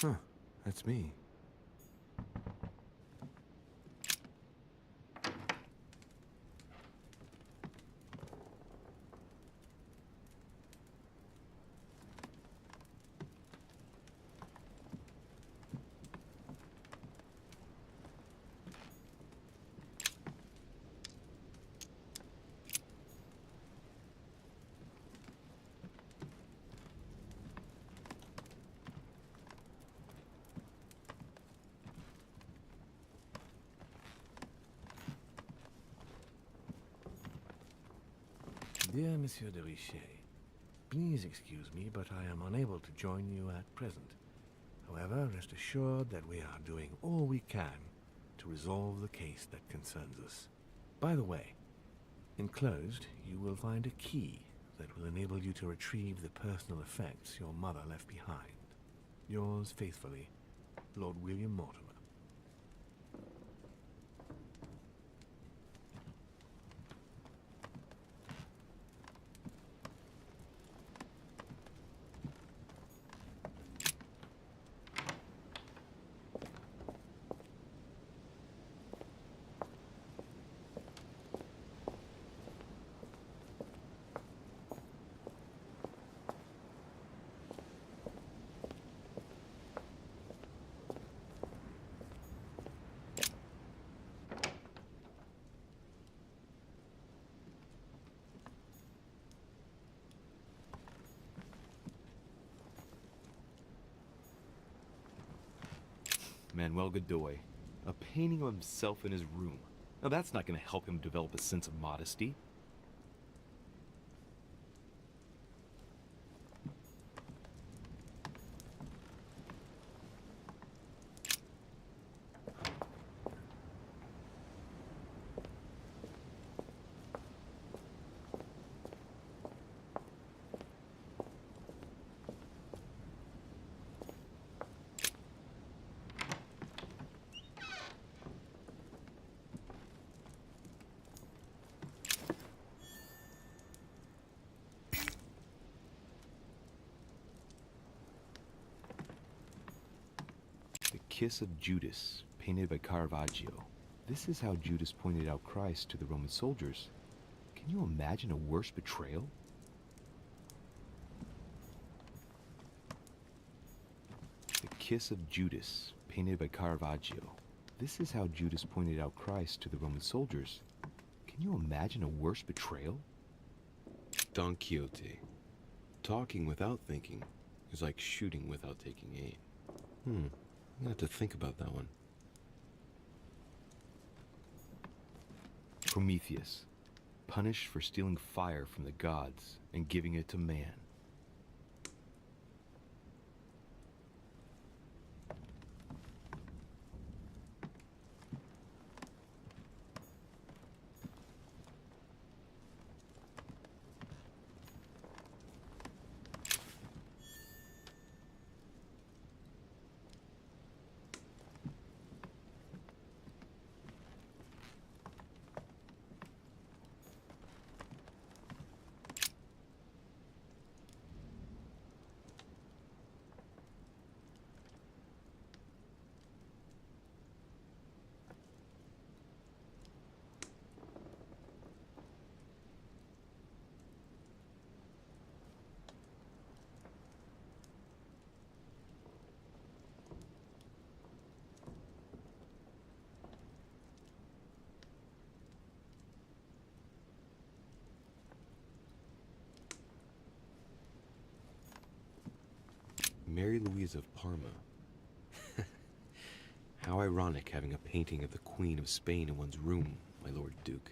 Huh, that's me. Dear Monsieur de Richet, please excuse me, but I am unable to join you at present. However, rest assured that we are doing all we can to resolve the case that concerns us. By the way, enclosed, you will find a key that will enable you to retrieve the personal effects your mother left behind. Yours faithfully, Lord William Mortimer. Manuel Godoy. A painting of himself in his room. Now that's not going to help him develop a sense of modesty. Kiss of Judas, painted by Caravaggio. This is how Judas pointed out Christ to the Roman soldiers. Can you imagine a worse betrayal? The Kiss of Judas, painted by Caravaggio. This is how Judas pointed out Christ to the Roman soldiers. Can you imagine a worse betrayal? Don Quixote. Talking without thinking is like shooting without taking aim. I'm gonna have to think about that one. Prometheus, punished for stealing fire from the gods and giving it to man. Mary Louise of Parma. How ironic having a painting of the Queen of Spain in one's room, my Lord Duke.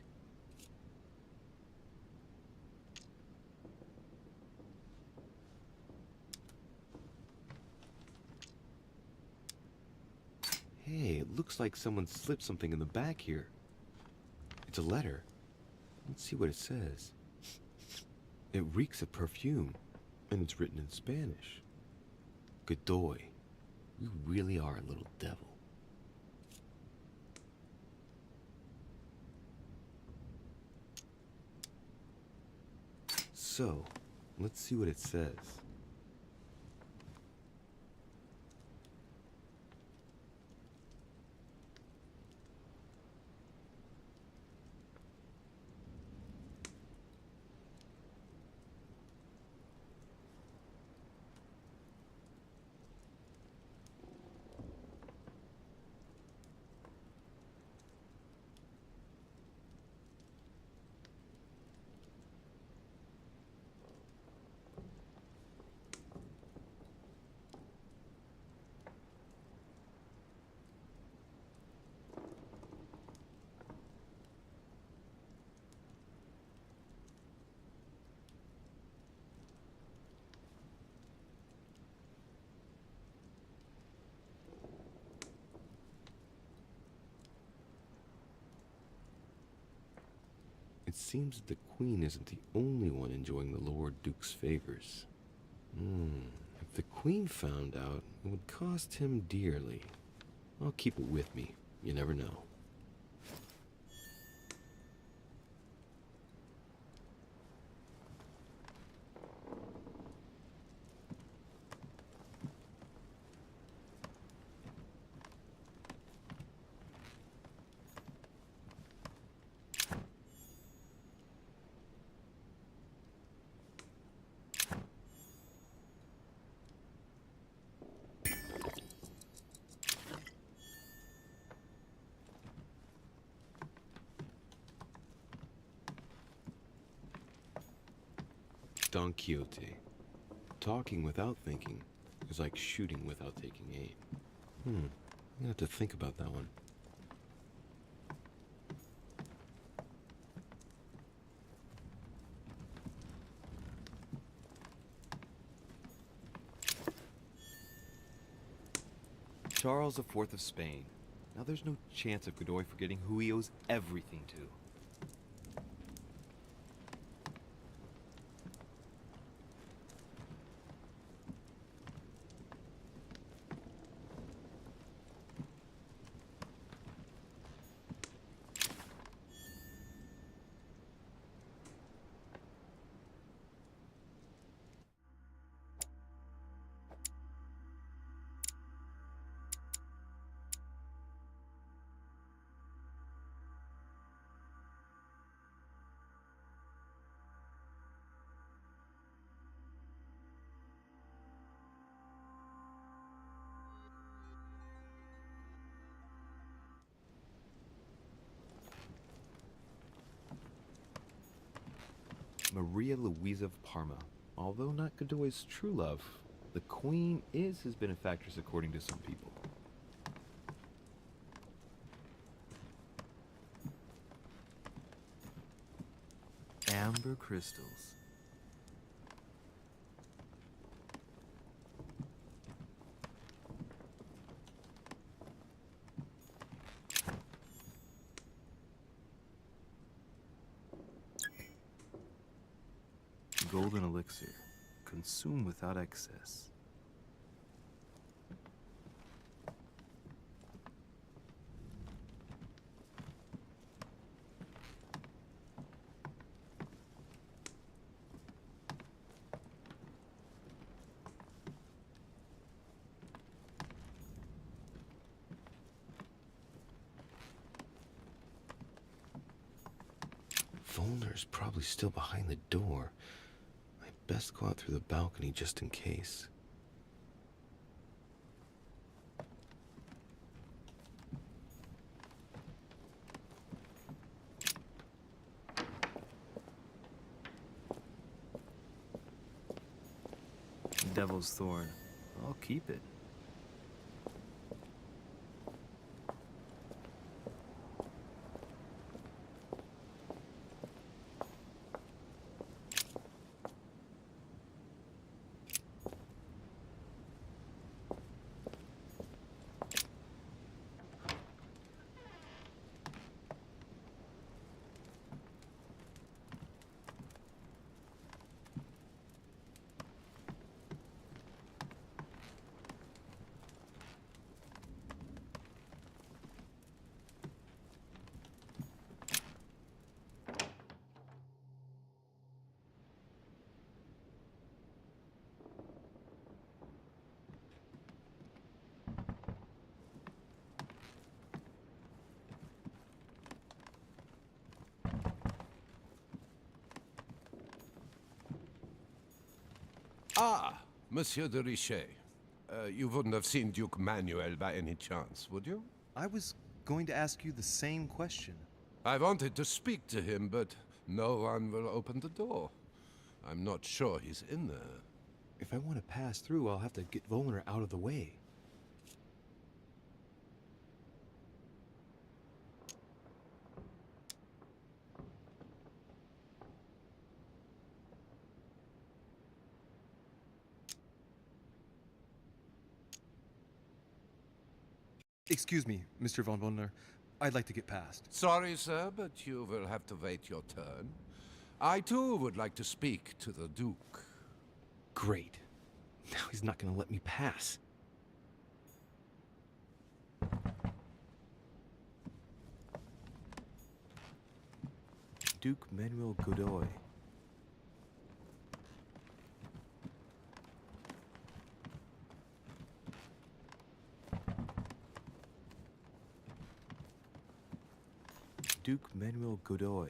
Hey, it looks like someone slipped something in the back here. It's a letter. Let's see what it says. It reeks of perfume, and it's written in Spanish. Godoy, you really are a little devil. So, let's see what it says. It seems that the Queen isn't the only one enjoying the Lord Duke's favors. If the Queen found out, it would cost him dearly. I'll keep it with me. You never know. Don Quixote. Talking without thinking is like shooting without taking aim. gonna have to think about that one. Charles IV of Spain. Now there's no chance of Godoy forgetting who he owes everything to. Maria Louisa of Parma. Although not Godoy's true love, the Queen is his benefactress according to some people. Amber crystals. Golden elixir. Consume without excess. Volner's probably still behind the door. Best go out through the balcony just in case. Devil's thorn. I'll keep it. Ah, Monsieur de Richet. You wouldn't have seen Duke Manuel by any chance, would you? I was going to ask you the same question. I wanted to speak to him, but no one will open the door. I'm not sure he's in there. If I want to pass through, I'll have to get Volner out of the way. Excuse me, Mr. von Volner. I'd like to get past. Sorry, sir, but you will have to wait your turn. I, too, would like to speak to the Duke. Great. Now he's not going to let me pass. Duke Manuel Godoy. Duke Manuel Godoy.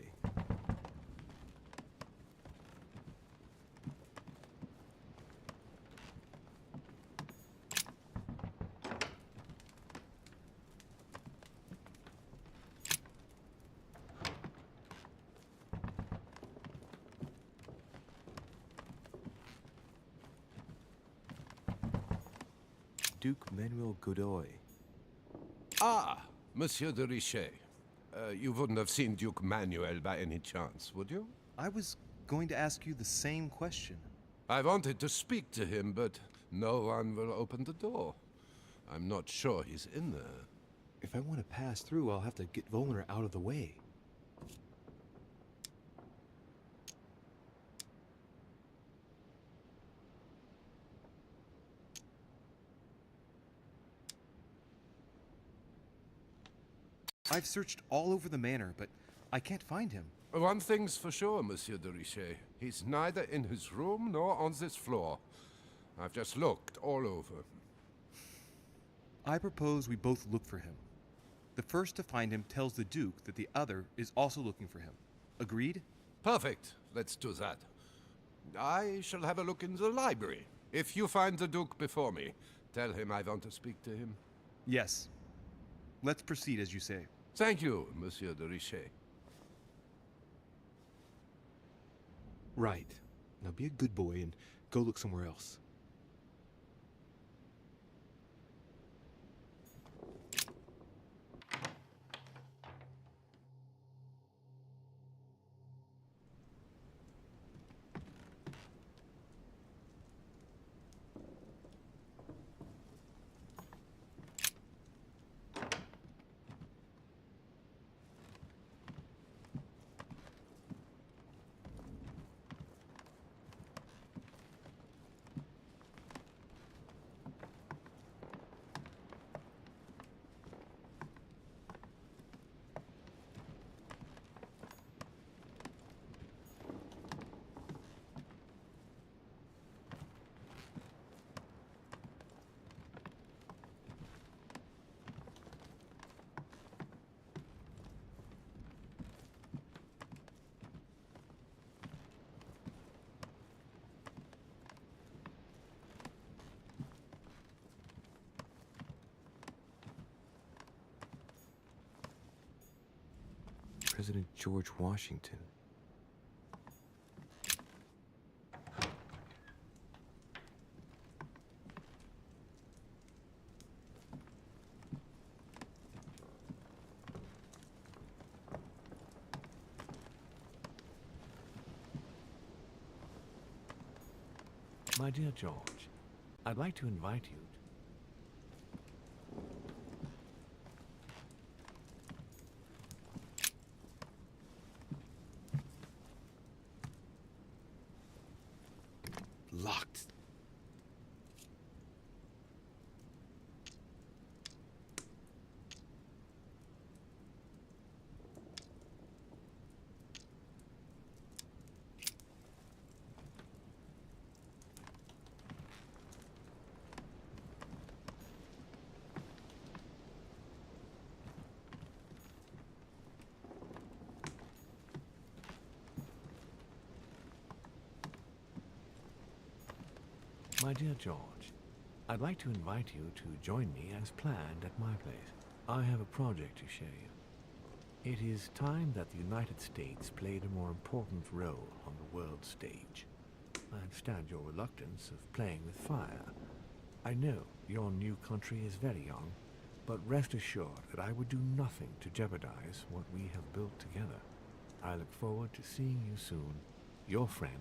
Duke Manuel Godoy. Ah, Monsieur de Richet. You wouldn't have seen Duke Manuel by any chance, would you? I was going to ask you the same question. I wanted to speak to him, but no one will open the door. I'm not sure he's in there. If I want to pass through, I'll have to get Volner out of the way. I've searched all over the manor, but I can't find him. One thing's for sure, Monsieur de Richet. He's neither in his room nor on this floor. I've just looked all over. I propose we both look for him. The first to find him tells the Duke that the other is also looking for him. Agreed? Perfect. Let's do that. I shall have a look in the library. If you find the Duke before me, tell him I want to speak to him. Yes. Let's proceed as you say. Thank you, Monsieur de Richet. Right. Now be a good boy and go look somewhere else. President George Washington. My dear George, I'd like to invite you Locked. My dear George, I'd like to invite you to join me as planned at my place. I have a project to show you. It is time that the United States played a more important role on the world stage. I understand your reluctance of playing with fire. I know your new country is very young, but rest assured that I would do nothing to jeopardize what we have built together. I look forward to seeing you soon. Your friend,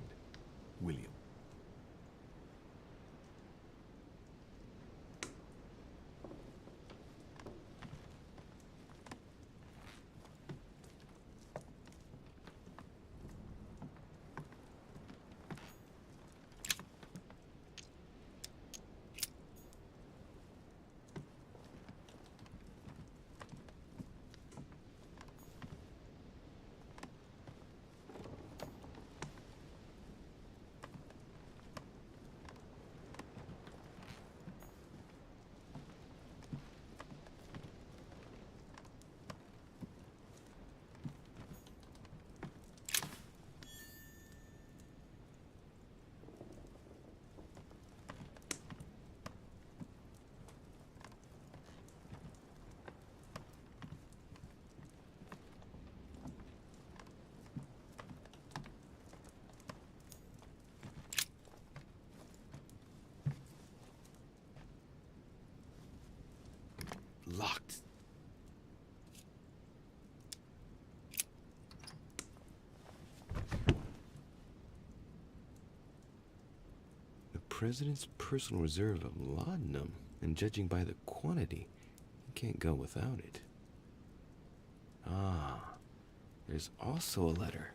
William. President's personal reserve of laudanum, and judging by the quantity, you can't go without it. Ah, there's also a letter.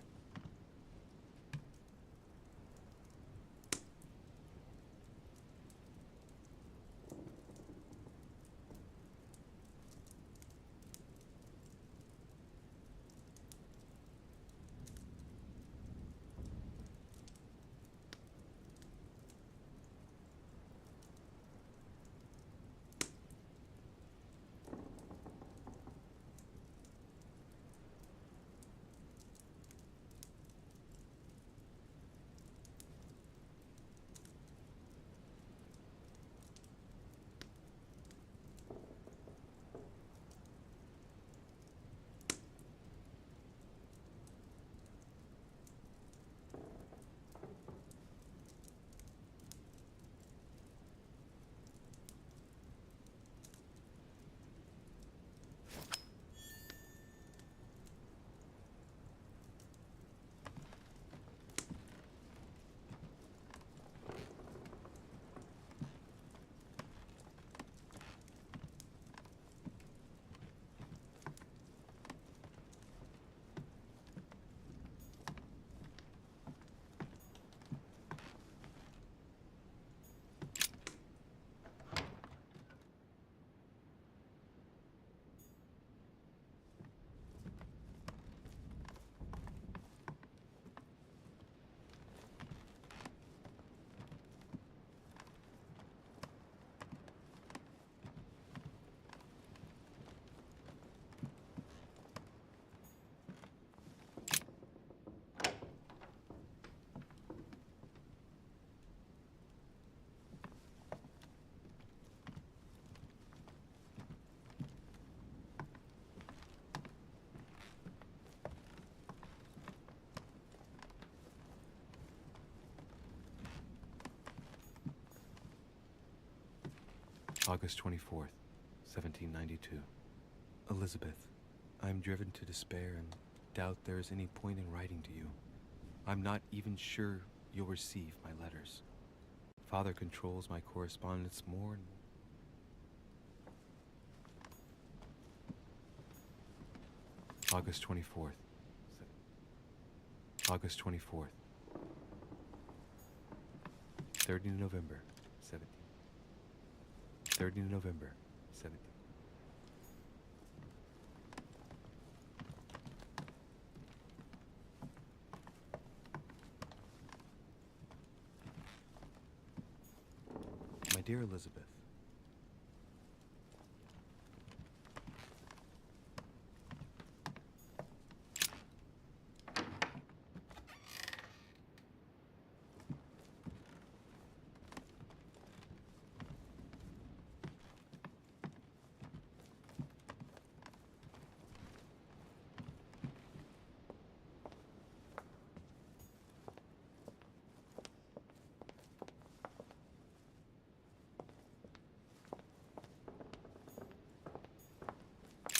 August 24th, 1792. Elizabeth, I am driven to despair and doubt there is any point in writing to you. I'm not even sure you'll receive my letters. Father controls my correspondence more and August 24th. August 24th. 30 November, 17. 30 November, 17. My dear Elizabeth,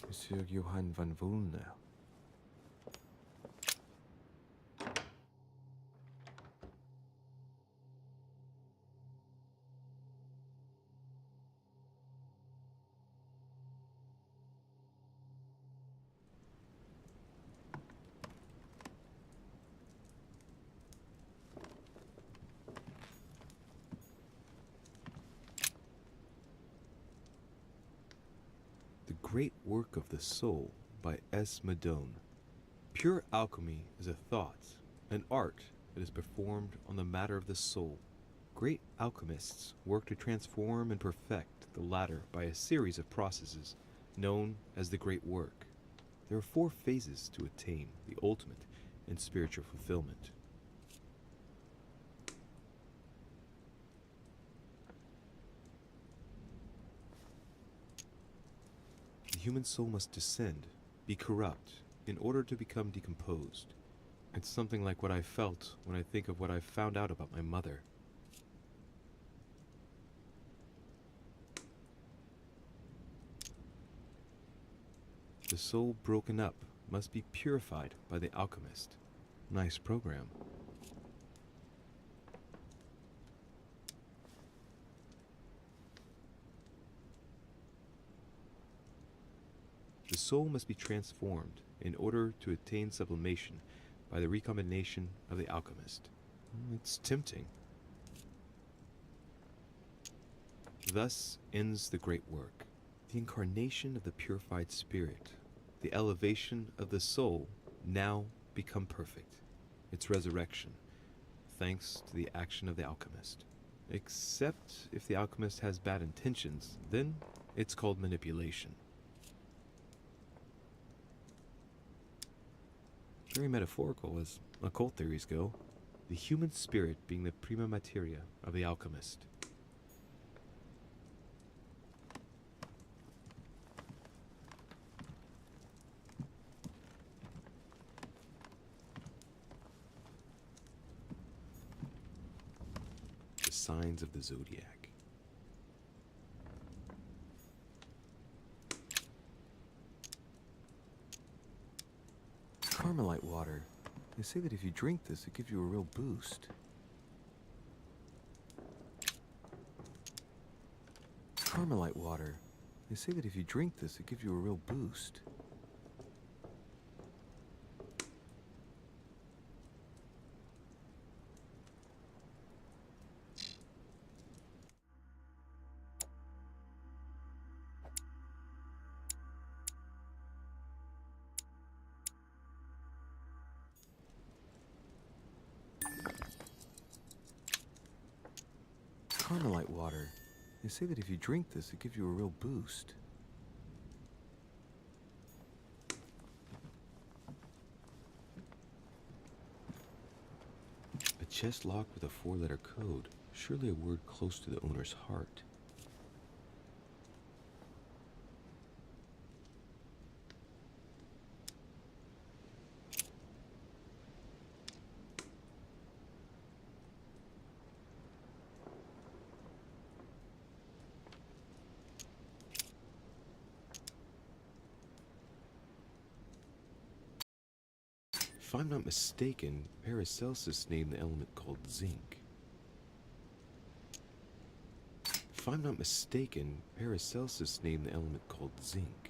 Monsieur Johann van Vulner. The Great Work of the Soul by S. Madone. Pure alchemy is a thought, an art that is performed on the matter of the soul. Great alchemists work to transform and perfect the latter by a series of processes known as the Great Work. There are 4 phases to attain the ultimate in spiritual fulfillment. The human soul must descend, be corrupt, in order to become decomposed. It's something like what I felt when I think of what I've found out about my mother. The soul broken up must be purified by the alchemist. Nice program. The soul must be transformed in order to attain sublimation by the recombination of the alchemist. It's tempting. Thus ends the great work, the incarnation of the purified spirit, the elevation of the soul now become perfect, its resurrection, thanks to the action of the alchemist. Except if the alchemist has bad intentions, then it's called manipulation. Very metaphorical as occult theories go, the human spirit being the prima materia of the alchemist. The signs of the zodiac. Carmelite water. They say that if you drink this, it gives you a real boost. Carmelite water. They say that if you drink this, it gives you a real boost. Carmelite water. They say that if you drink this, it gives you a real boost. A chest locked with a 4-letter code, surely a word close to the owner's heart. If I'm not mistaken, Paracelsus named the element called zinc. If I'm not mistaken, Paracelsus named the element called zinc.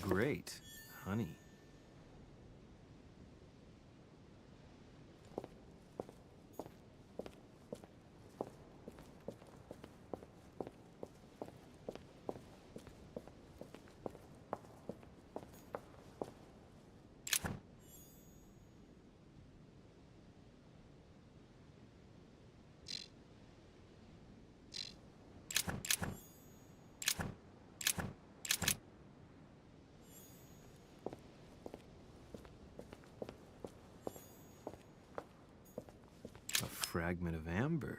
Great. Honey. A fragment of amber.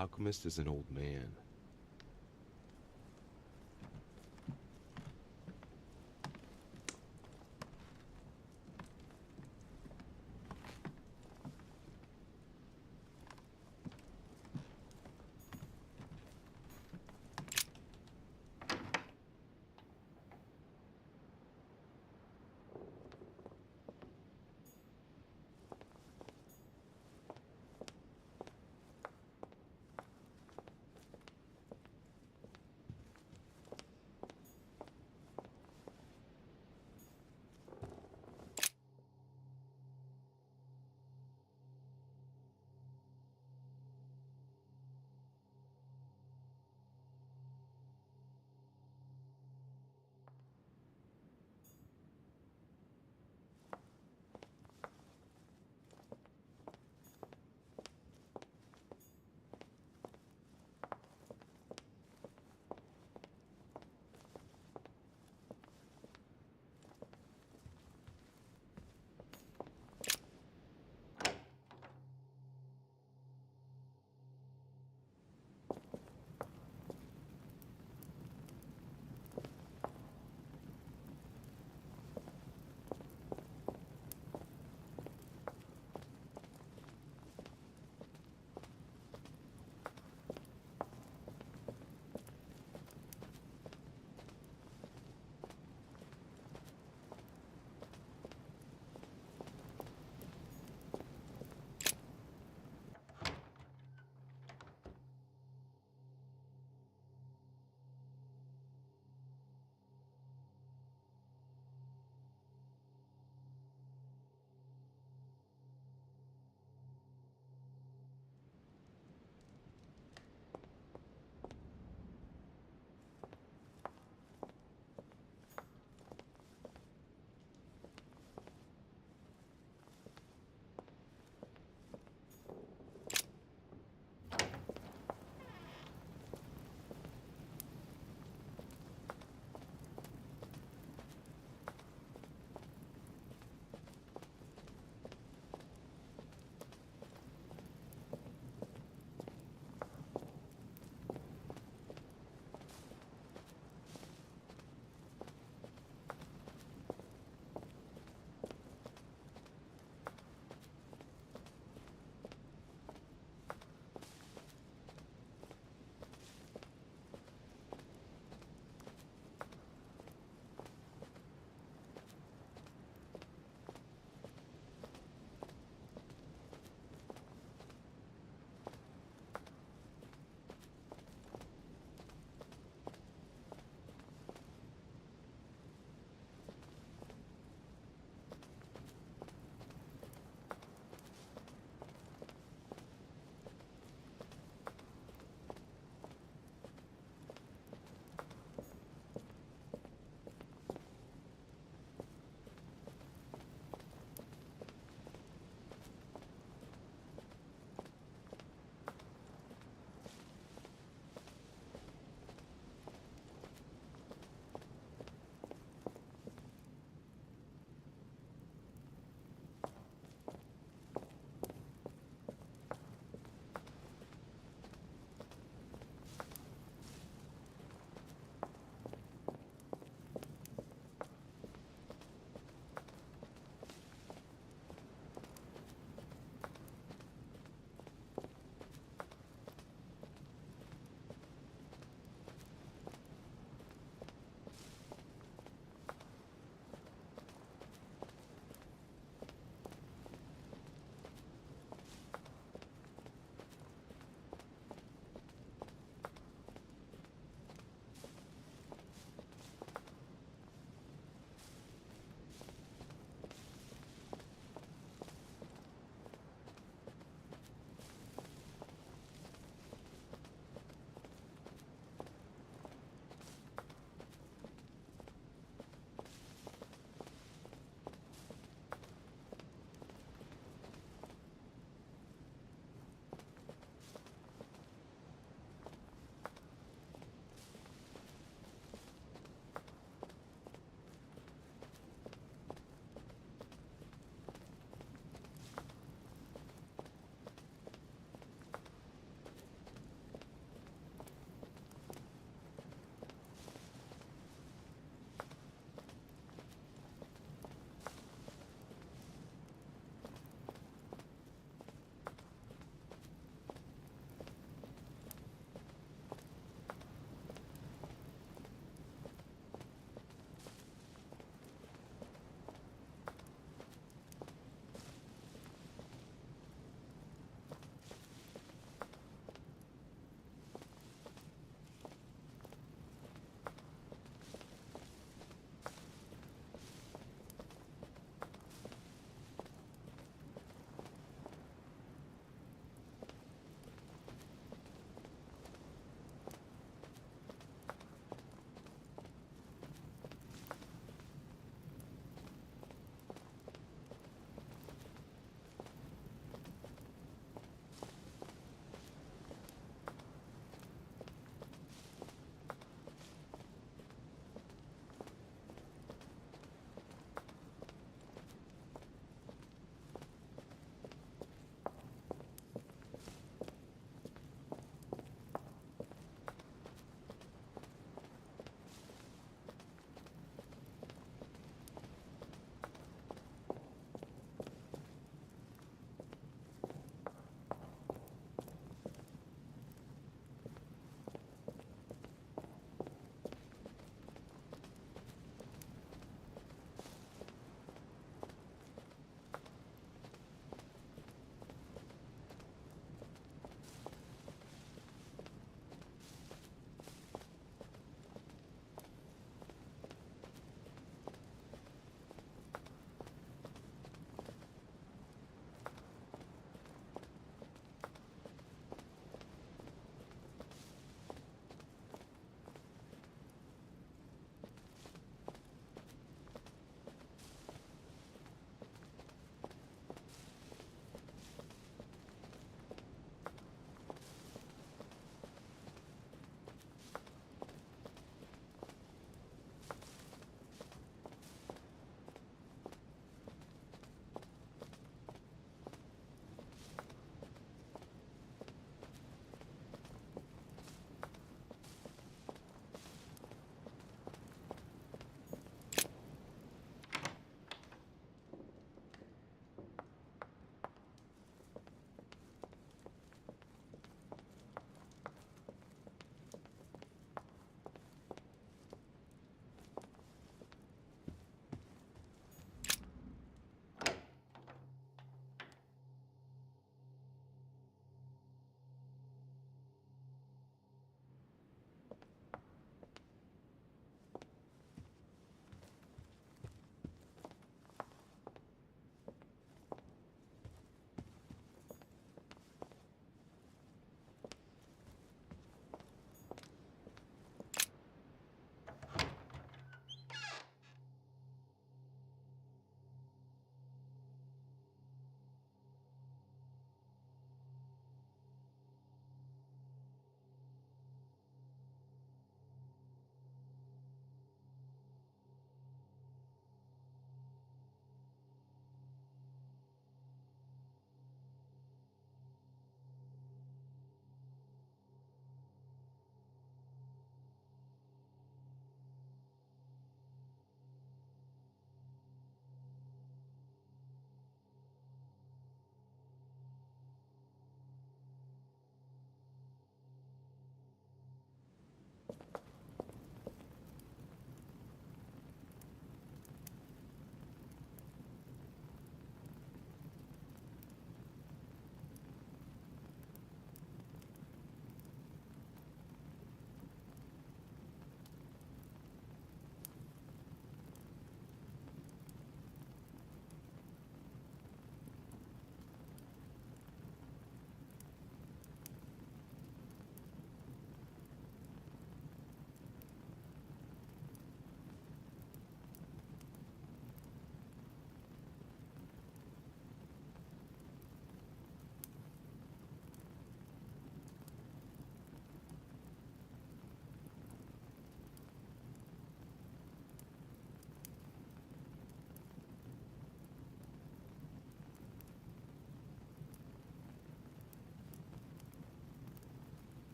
alchemist is an old man.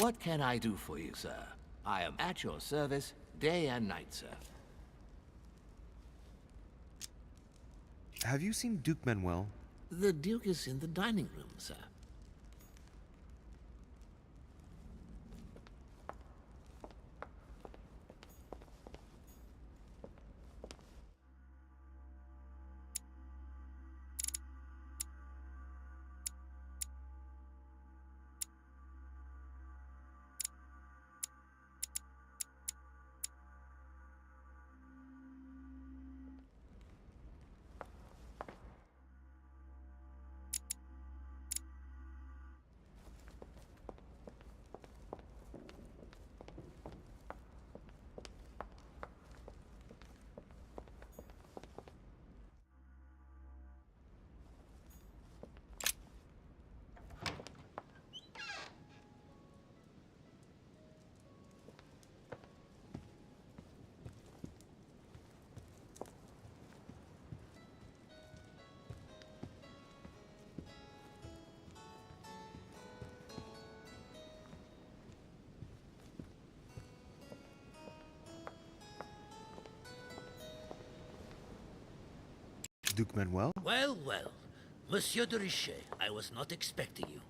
What can I do for you, sir? I am at your service, day and night, sir. Have you seen Duke Manuel? The Duke is in the dining room, sir. Duke Manuel? Well, well. Monsieur de Richet, I was not expecting you.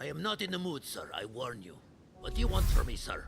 I am not in the mood, sir, I warn you. What do you want from me, sir?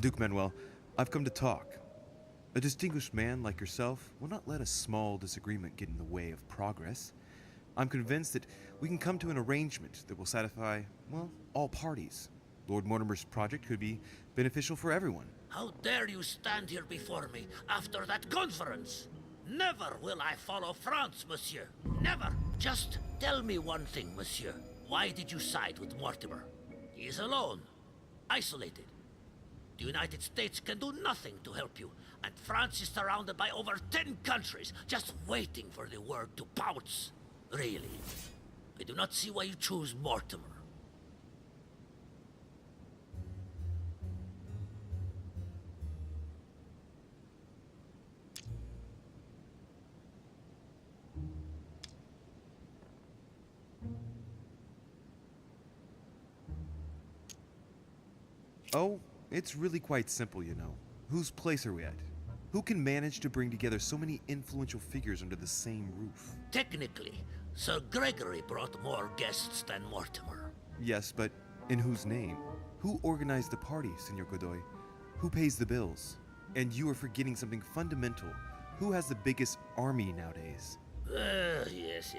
Duke Manuel, I've come to talk. A distinguished man like yourself will not let a small disagreement get in the way of progress. I'm convinced that we can come to an arrangement that will satisfy, well, all parties. Lord Mortimer's project could be beneficial for everyone. How dare you stand here before me after that conference? Never will I follow France, monsieur. Never. Just tell me one thing, monsieur. Why did you side with Mortimer? He is alone, isolated. The United States can do nothing to help you, and France is surrounded by over 10 countries, just waiting for the word to pounce. Really, I do not see why you choose Mortimer. Oh, it's really quite simple, you know. Whose place are we at? Who can manage to bring together so many influential figures under the same roof? Technically, Sir Gregory brought more guests than Mortimer. Yes, but in whose name? Who organized the party, Senor Godoy? Who pays the bills? And you are forgetting something fundamental. Who has the biggest army nowadays? Yes.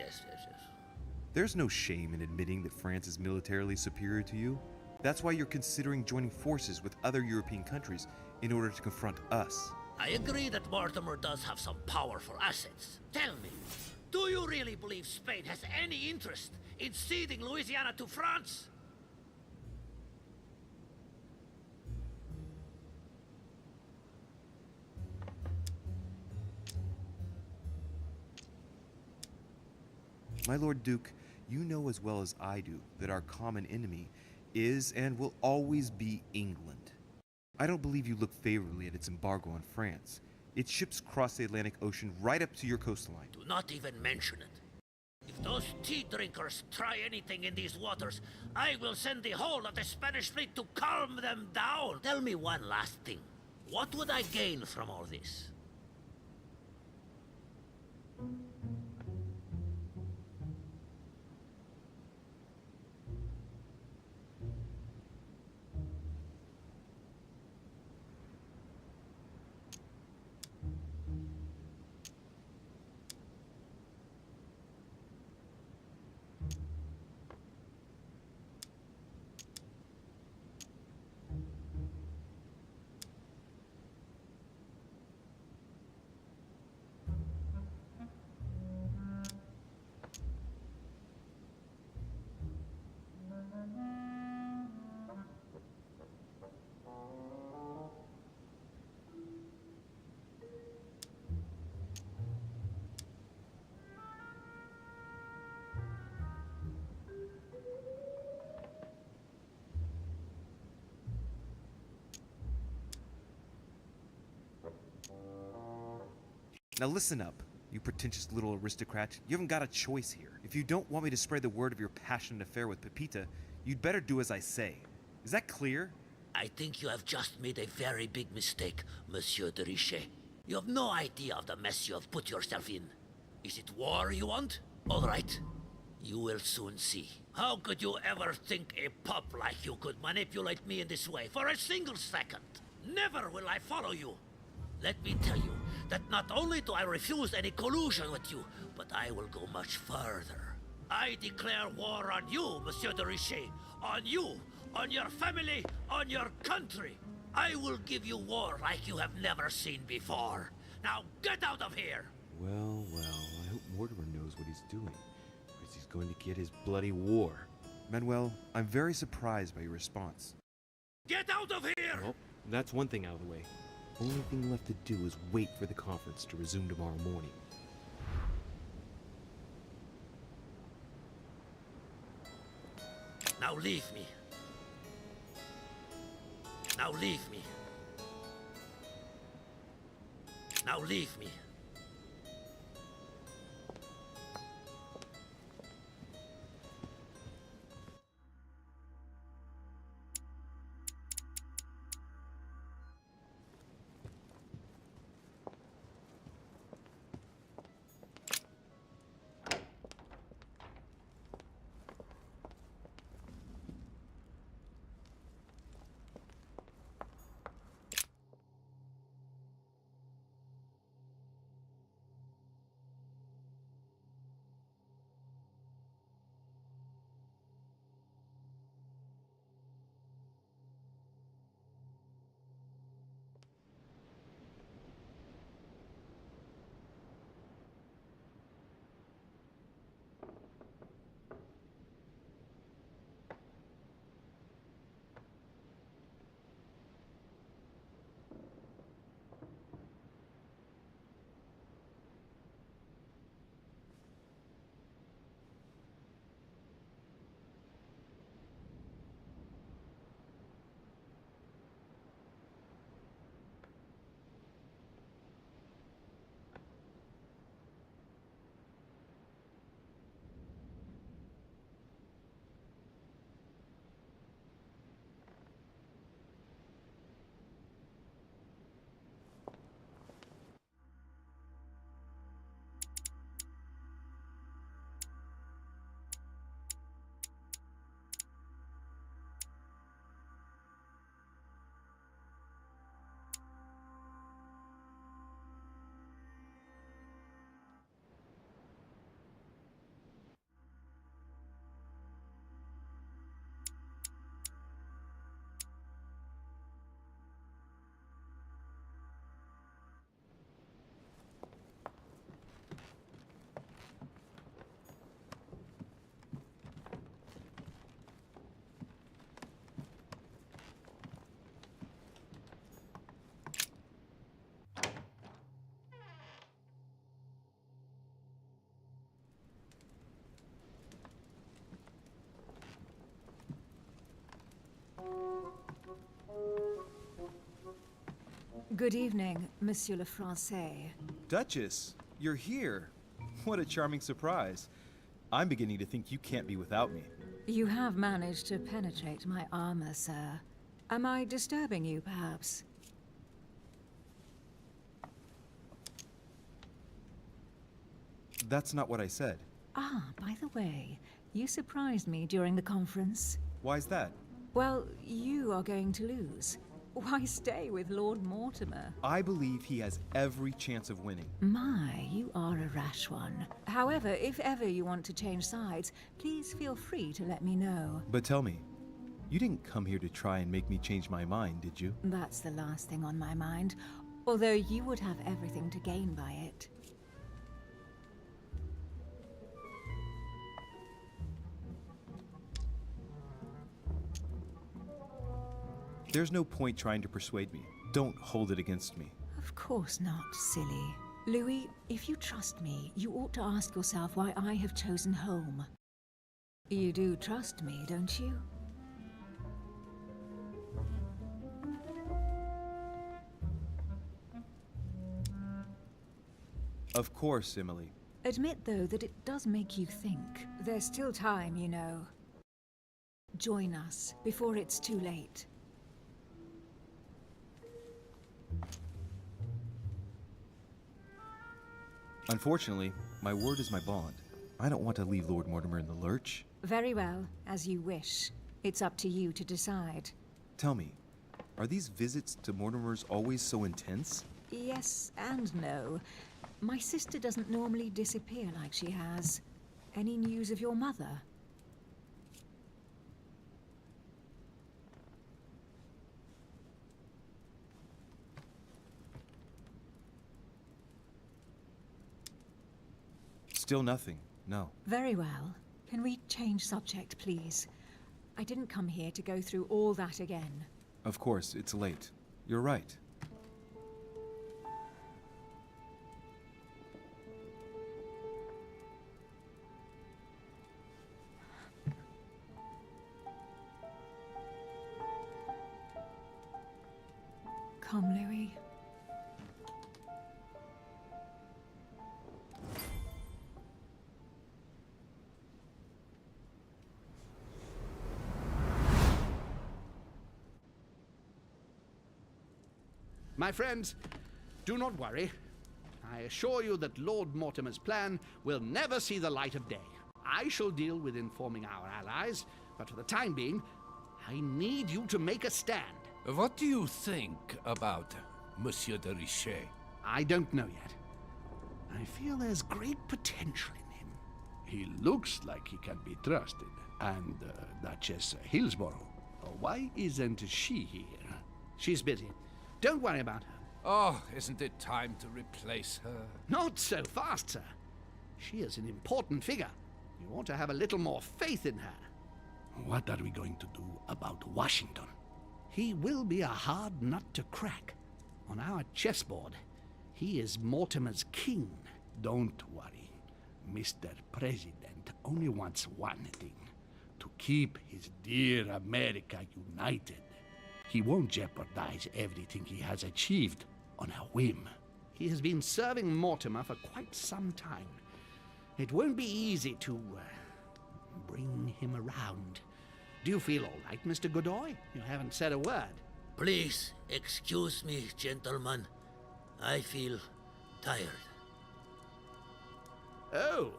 There's no shame in admitting that France is militarily superior to you. That's why you're considering joining forces with other European countries in order to confront us. I agree that Mortimer does have some powerful assets. Tell me, do you really believe Spain has any interest in ceding Louisiana to France? My Lord Duke, you know as well as I do that our common enemy is and will always be England. I don't believe you look favorably at its embargo on France. Its ships cross the Atlantic Ocean right up to your coastline. Do not even mention it. If those tea drinkers try anything in these waters, I will send the whole of the Spanish fleet to calm them down. Tell me one last thing. What would I gain from all this? Now listen up, you pretentious little aristocrat. You haven't got a choice here. If you don't want me to spread the word of your passionate affair with Pepita, you'd better do as I say. Is that clear? I think you have just made a very big mistake, Monsieur de Richet. You have no idea of the mess you have put yourself in. Is it war you want? All right. You will soon see. How could you ever think a pup like you could manipulate me in this way for a single second? Never will I follow you. Let me tell you that not only do I refuse any collusion with you, but I will go much further. I declare war on you, Monsieur de Richet. On you, on your family, on your country. I will give you war like you have never seen before. Now get out of here! Well, I hope Mortimer knows what he's doing, because he's going to get his bloody war. Manuel, I'm very surprised by your response. Get out of here! Well, that's one thing out of the way. Only thing left to do is wait for the conference to resume tomorrow morning. Now leave me. Now leave me. Now leave me. Good evening, Monsieur le Français. Duchess, you're here. What a charming surprise. I'm beginning to think you can't be without me. You have managed to penetrate my armor, sir. Am I disturbing you, perhaps? That's not what I said. Ah, by the way, you surprised me during the conference. Why's that? Well, you are going to lose. Why stay with Lord Mortimer? I believe he has every chance of winning. My, you are a rash one. However, if ever you want to change sides, please feel free to let me know. But tell me, you didn't come here to try and make me change my mind, did you? That's the last thing on my mind, although you would have everything to gain by it. There's no point trying to persuade me. Don't hold it against me. Of course not, silly. Louis, if you trust me, you ought to ask yourself why I have chosen home. You do trust me, don't you? Of course, Emily. Admit, though, that it does make you think. There's still time, you know. Join us before it's too late. Unfortunately, my word is my bond. I don't want to leave Lord Mortimer in the lurch. Very well, as you wish. It's up to you to decide. Tell me, are these visits to Mortimer's always so intense? Yes and no. My sister doesn't normally disappear like she has. Any news of your mother? Still nothing, no. Very well. Can we change subject, please? I didn't come here to go through all that again. Of course, it's late. You're right. Come, Louis. My friends, do not worry. I assure you that Lord Mortimer's plan will never see the light of day. I shall deal with informing our allies, but for the time being, I need you to make a stand. What do you think about Monsieur de Richet? I don't know yet. I feel there's great potential in him. He looks like he can be trusted. And Duchess Hillsborough, why isn't she here? She's busy. Don't worry about her. Oh, isn't it time to replace her? Not so fast, sir. She is an important figure. You ought to have a little more faith in her. What are we going to do about Washington? He will be a hard nut to crack. On our chessboard, he is Mortimer's king. Don't worry. Mr. President only wants one thing: to keep his dear America united. He won't jeopardize everything he has achieved on a whim. He has been serving Mortimer for quite some time. It won't be easy to bring him around. Do you feel all right, Mr. Godoy? You haven't said a word. Please excuse me, gentlemen. I feel tired. Oh,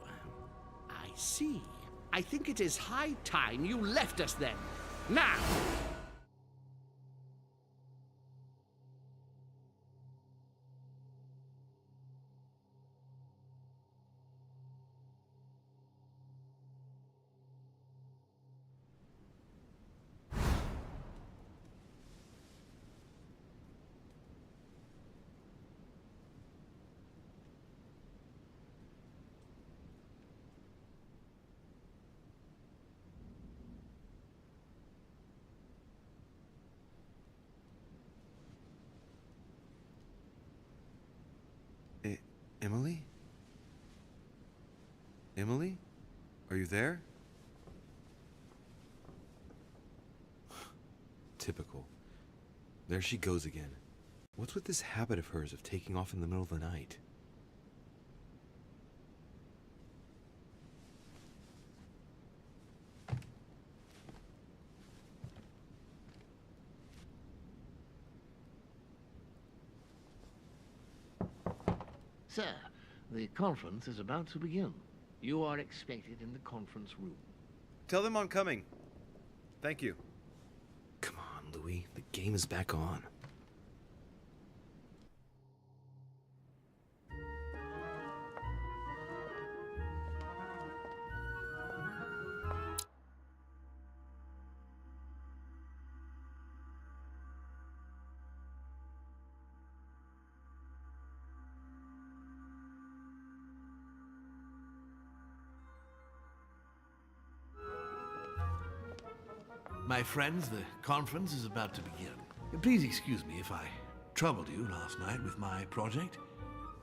I see. I think it is high time you left us then. Now! Emily? Emily? Are you there? Typical. There she goes again. What's with this habit of hers of taking off in the middle of the night? Sir, the conference is about to begin. You are expected in the conference room. Tell them I'm coming. Thank you. Come on, Louis. The game is back on. My friends, the conference is about to begin. Please excuse me if I troubled you last night with my project.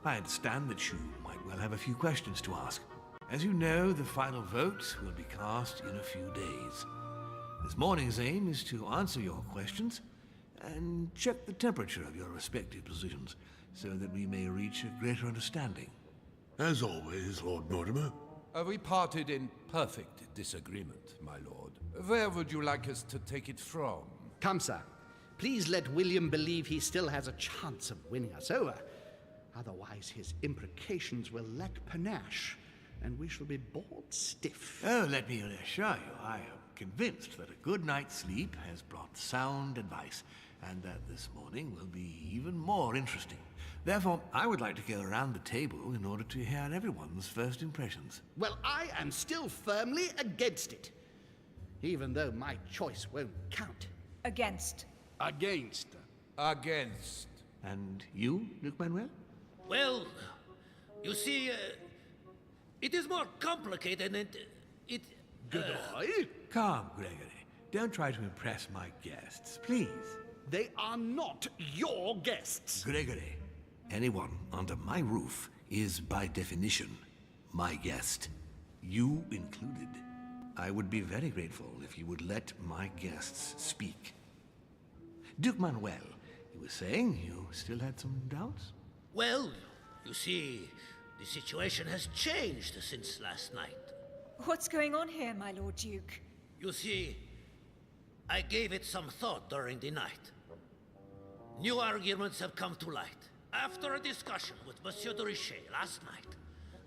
I understand that you might well have a few questions to ask. As you know, the final vote will be cast in a few days. This morning's aim is to answer your questions and check the temperature of your respective positions so that we may reach a greater understanding. As always, Lord Mortimer. We parted in perfect disagreement, my lord. Where would you like us to take it from? Come, sir. Please let William believe he still has a chance of winning us over. Otherwise, his imprecations will lack panache, and we shall be bored stiff. Oh, let me reassure you, I am convinced that a good night's sleep has brought sound advice, and that this morning will be even more interesting. Therefore, I would like to go around the table in order to hear everyone's first impressions. Well, I am still firmly against it, even though my choice won't count. Against. Against. Against. And you, Duke Manuel? Well, you see, it is more complicated and it... Goodbye? Calm, Gregory. Don't try to impress my guests, please. They are not your guests. Gregory, anyone under my roof is by definition my guest. You included. I would be very grateful if you would let my guests speak. Duke Manuel, you were saying you still had some doubts? Well, you see, the situation has changed since last night. What's going on here, my Lord Duke? You see, I gave it some thought during the night. New arguments have come to light. After a discussion with Monsieur de Richet last night,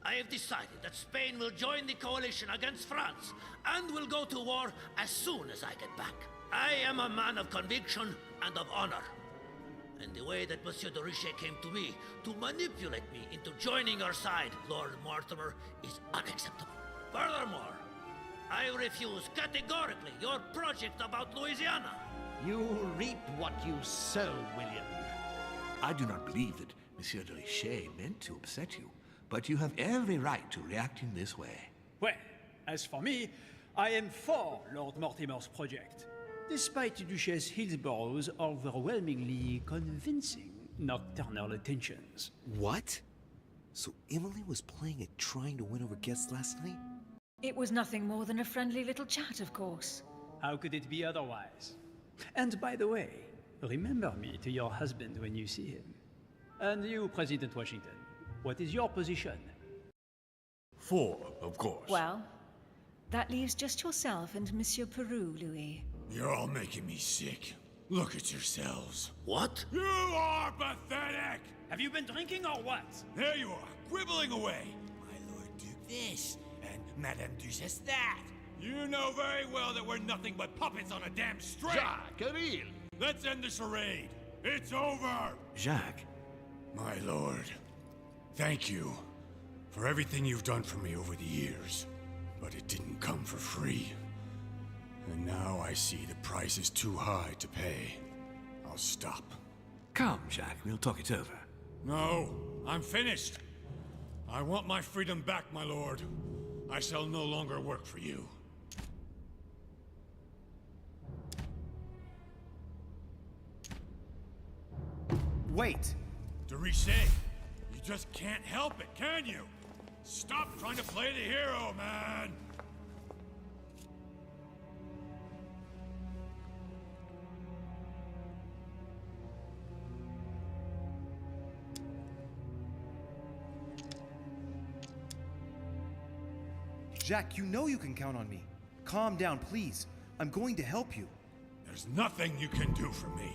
I have decided that Spain will join the coalition against France and will go to war as soon as I get back. I am a man of conviction and of honor. And the way that Monsieur de Richet came to me to manipulate me into joining your side, Lord Mortimer, is unacceptable. Furthermore, I refuse categorically your project about Louisiana. You reap what you sow, William. I do not believe that Monsieur de Richet meant to upset you, but you have every right to react in this way. Well, as for me, I am for Lord Mortimer's project, despite Duchess Hillsborough's overwhelmingly convincing nocturnal attentions. What? So Emily was playing at trying to win over guests last night? It was nothing more than a friendly little chat, of course. How could it be otherwise? And by the way, remember me to your husband when you see him. And you, President Washington, what is your position? For, of course. Well, that leaves just yourself and Monsieur Peru, Louis. You're all making me sick. Look at yourselves. What? You are pathetic! Have you been drinking or what? There you are, quibbling away. My Lord Duke this, and Madame Duchess that. You know very well that we're nothing but puppets on a damn string. Jacques, really? Let's end the charade. It's over. Jacques. My lord, thank you for everything you've done for me over the years. But it didn't come for free. And now I see the price is too high to pay. I'll stop. Come, Jacques, we'll talk it over. No, I'm finished. I want my freedom back, my lord. I shall no longer work for you. Wait! De Richet, you just can't help it, can you? Stop trying to play the hero, man! Jack, you know you can count on me. Calm down, please. I'm going to help you. There's nothing you can do for me.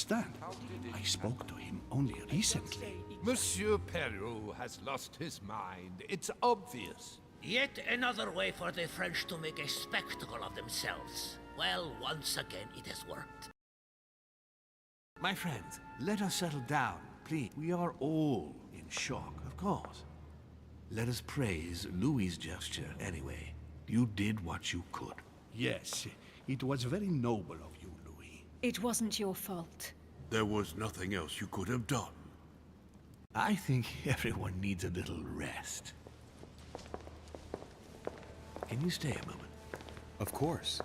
understand. I spoke to him only recently. Monsieur Peru has lost his mind. It's obvious. Yet another way for the French to make a spectacle of themselves. Well, once again, it has worked. My friends, let us settle down, please. We are all in shock, of course. Let us praise Louis's gesture anyway. You did what you could. Yes, it was very noble of you, Louis. It wasn't your fault. There was nothing else you could have done. I think everyone needs a little rest. Can you stay a moment? Of course.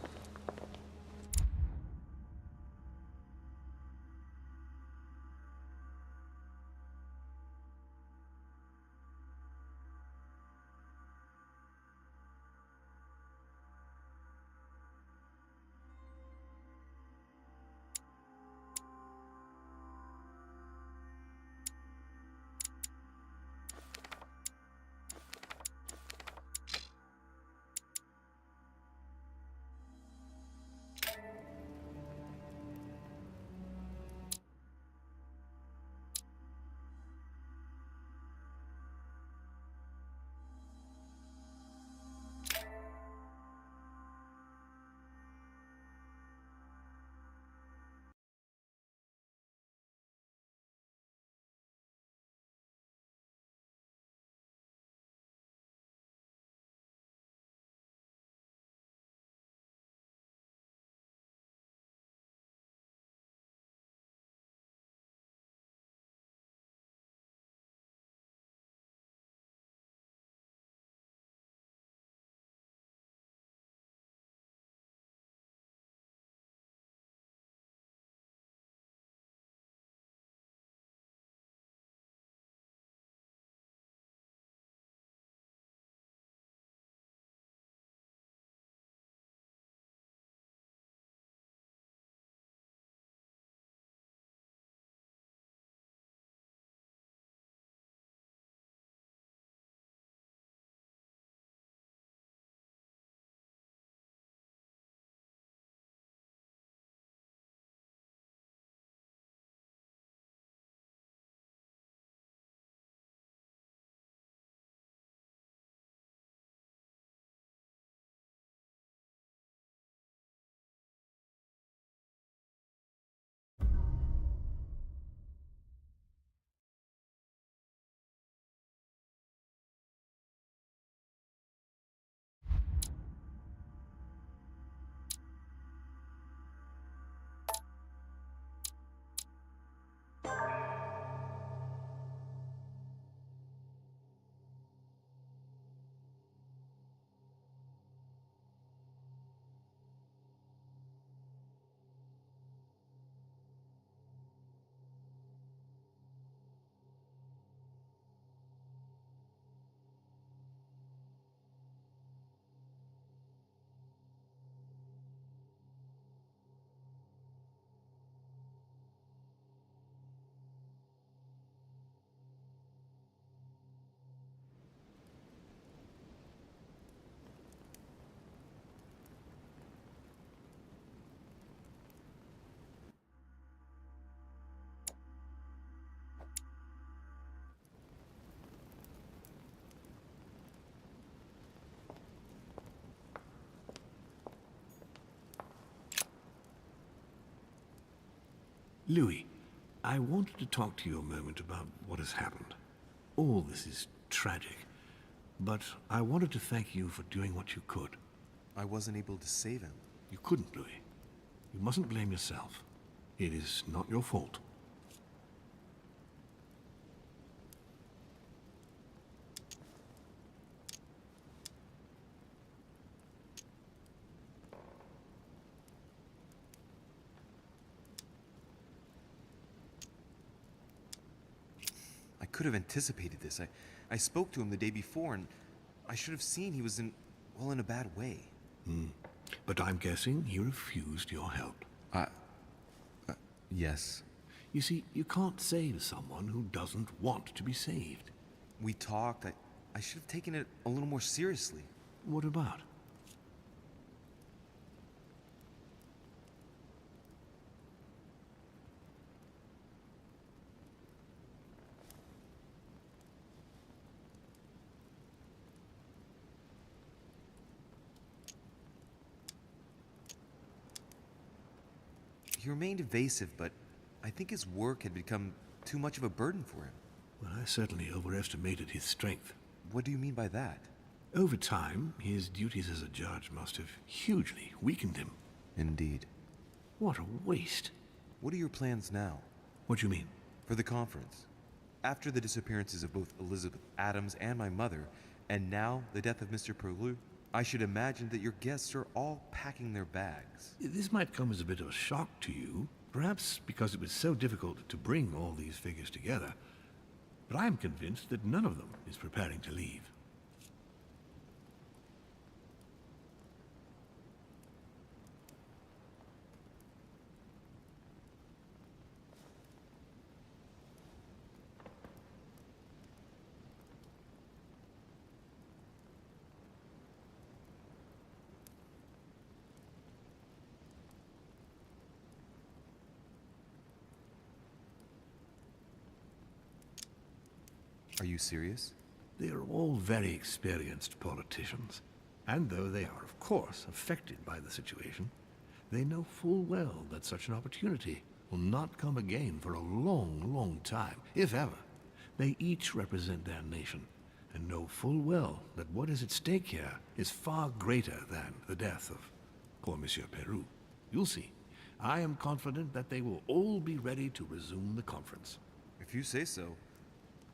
Louis, I wanted to talk to you a moment about what has happened. All this is tragic, but I wanted to thank you for doing what you could. I wasn't able to save him. You couldn't, Louis. You mustn't blame yourself. It is not your fault. I could have anticipated this. I spoke to him the day before, and I should have seen he was in a bad way. But I'm guessing he refused your help. Yes. You see, you can't save someone who doesn't want to be saved. We talked. I should have taken it a little more seriously. What about? He remained evasive, but I think his work had become too much of a burden for him. Well, I certainly overestimated his strength. What do you mean by that? Over time, his duties as a judge must have hugely weakened him. Indeed. What a waste. What are your plans now? What do you mean? For the conference. After the disappearances of both Elizabeth Adams and my mother, and now the death of Mr. Perlu, I should imagine that your guests are all packing their bags. This might come as a bit of a shock to you, perhaps because it was so difficult to bring all these figures together, but I am convinced that none of them is preparing to leave. Are you serious? They are all very experienced politicians, and though they are, of course, affected by the situation, they know full well that such an opportunity will not come again for a long, long time, if ever. They each represent their nation, and know full well that what is at stake here is far greater than the death of poor Monsieur Peru. You'll see. I am confident that they will all be ready to resume the conference. If you say so.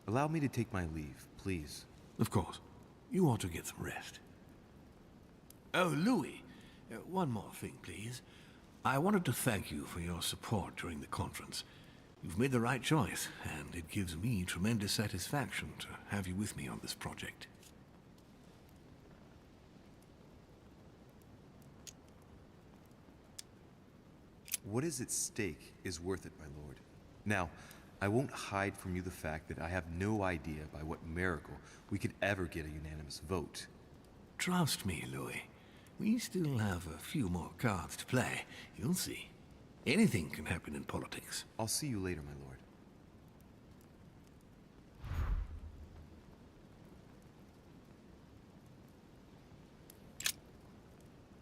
Allow me to take my leave, please. Of course. You ought to get some rest. Oh, Louis, one more thing, please. I wanted to thank you for your support during the conference. You've made the right choice, and it gives me tremendous satisfaction to have you with me on this project. What is at stake is worth it, my lord. Now, I won't hide from you the fact that I have no idea by what miracle we could ever get a unanimous vote. Trust me, Louis. We still have a few more cards to play. You'll see. Anything can happen in politics. I'll see you later, my lord.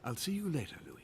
I'll see you later, Louis.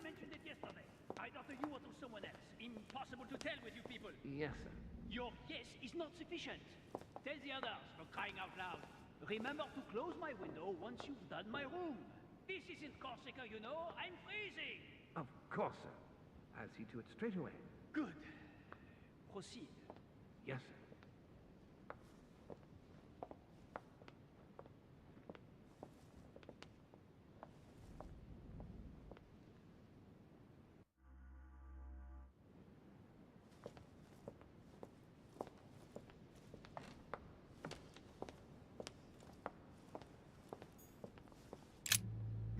Mentioned it yesterday. Either to you or to someone else. Impossible to tell with you people. Yes, sir. Your guess is not sufficient. Tell the others, for crying out loud. Remember to close my window once you've done my room. This isn't Corsica, you know. I'm freezing. Of course, sir. I'll see to it straight away. Good. Proceed. Yes, sir.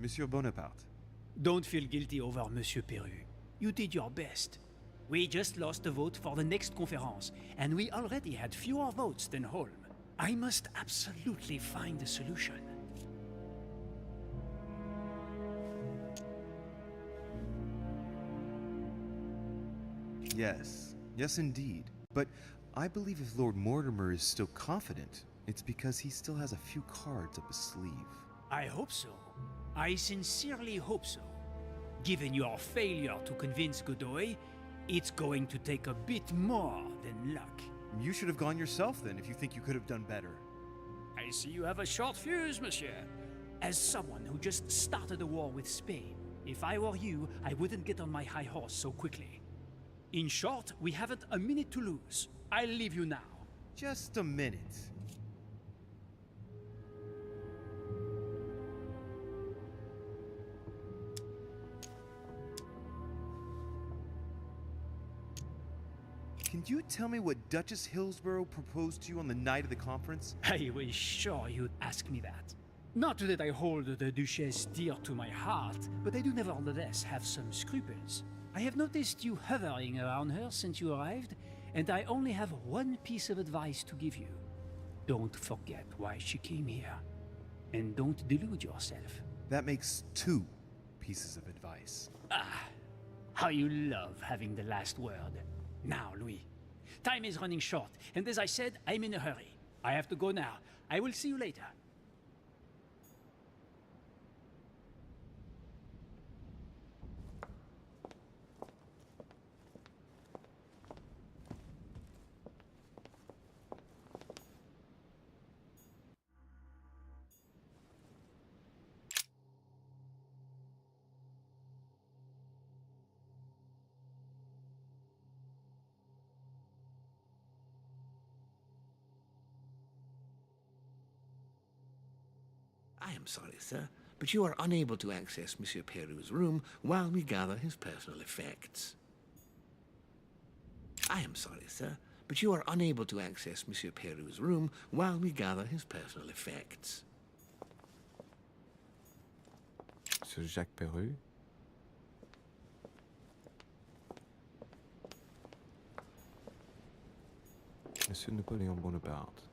Monsieur Bonaparte. Don't feel guilty over Monsieur Peru. You did your best. We just lost the vote for the next conference, and we already had fewer votes than Holm. I must absolutely find a solution. Yes. Yes, indeed. But I believe if Lord Mortimer is still confident, it's because he still has a few cards up his sleeve. I hope so. I sincerely hope so. Given your failure to convince Godoy, it's going to take a bit more than luck. You should have gone yourself then if you think you could have done better. I see you have a short fuse, monsieur. As someone who just started a war with Spain, if I were you, I wouldn't get on my high horse so quickly. In short, we haven't a minute to lose. I'll leave you now. Just a minute. Can you tell me what Duchess Hillsborough proposed to you on the night of the conference? I was sure you'd ask me that. Not that I hold the Duchess dear to my heart, but I do nevertheless have some scruples. I have noticed you hovering around her since you arrived, and I only have one piece of advice to give you. Don't forget why she came here, and don't delude yourself. That makes 2 pieces of advice. Ah, how you love having the last word. Now, Louis, time is running short, and as I said, I'm in a hurry. I have to go now. I will see you later. I am sorry, sir, but you are unable to access Monsieur Peru's room while we gather his personal effects. I am sorry, sir, but you are unable to access Monsieur Peru's room while we gather his personal effects. Monsieur Jacques Peru? Monsieur Napoleon Bonaparte.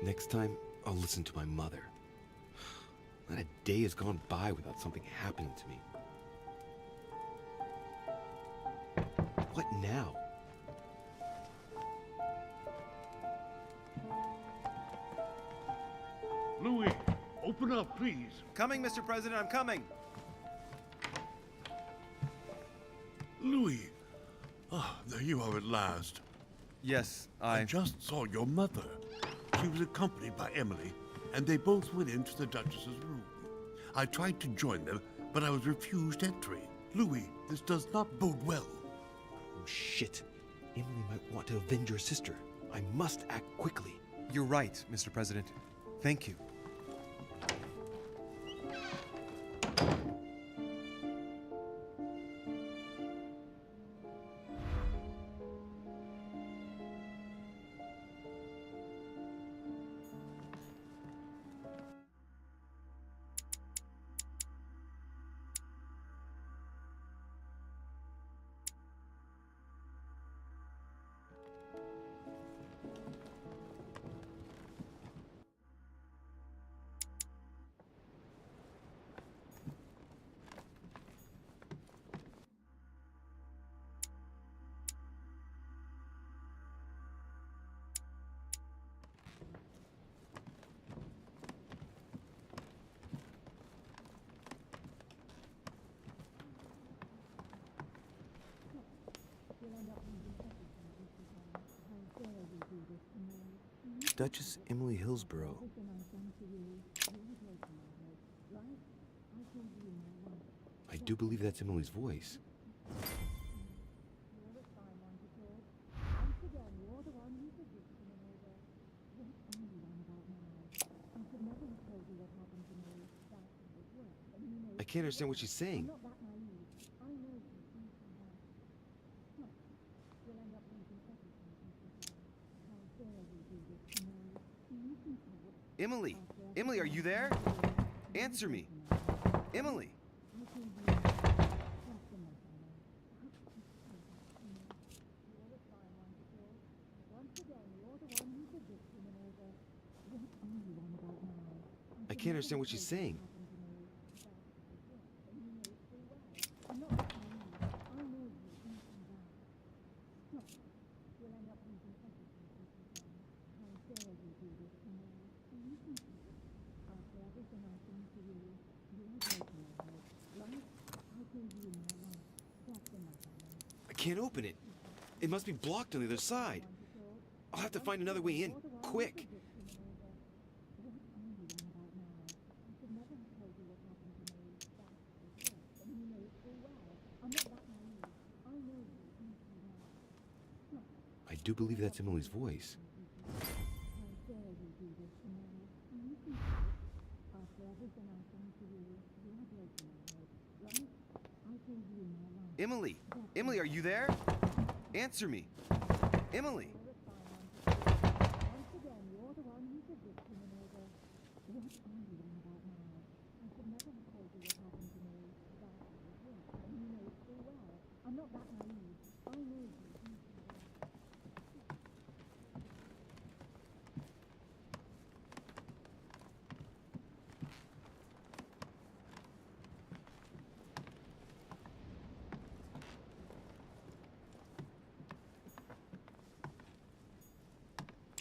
Next time, I'll listen to my mother. Not a day has gone by without something happening to me. What now? Louis, open up, please. Coming, Mr. President, I'm coming. Louis. Ah, there you are at last. Yes, I just saw your mother. She was accompanied by Emily, and they both went into the Duchess's room. I tried to join them, but I was refused entry. Louis, this does not bode well. Oh, shit. Emily might want to avenge her sister. I must act quickly. You're right, Mr. President. Thank you. Duchess Emily Hillsborough. I do believe that's Emily's voice. I can't understand what she's saying. Emily! Emily, are you there? Answer me! Emily! I can't understand what she's saying. I can't open it. It must be blocked on the other side. I'll have to find another way in, quick. I do believe that's Emily's voice. Emily! Emily, are you there? Answer me! Emily!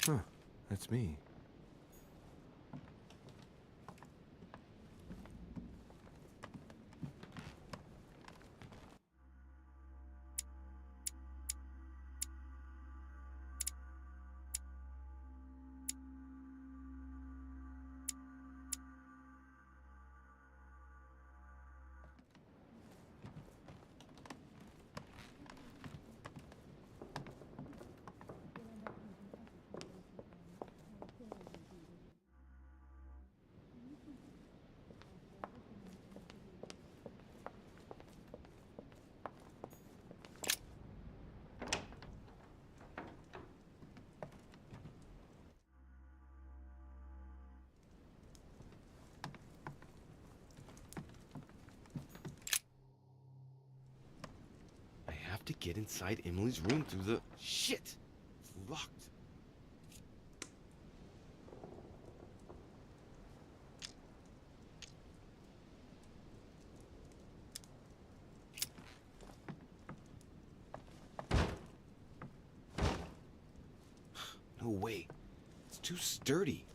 Huh, that's me. To get inside Emily's room through the... Shit! It's locked. No way. It's too sturdy.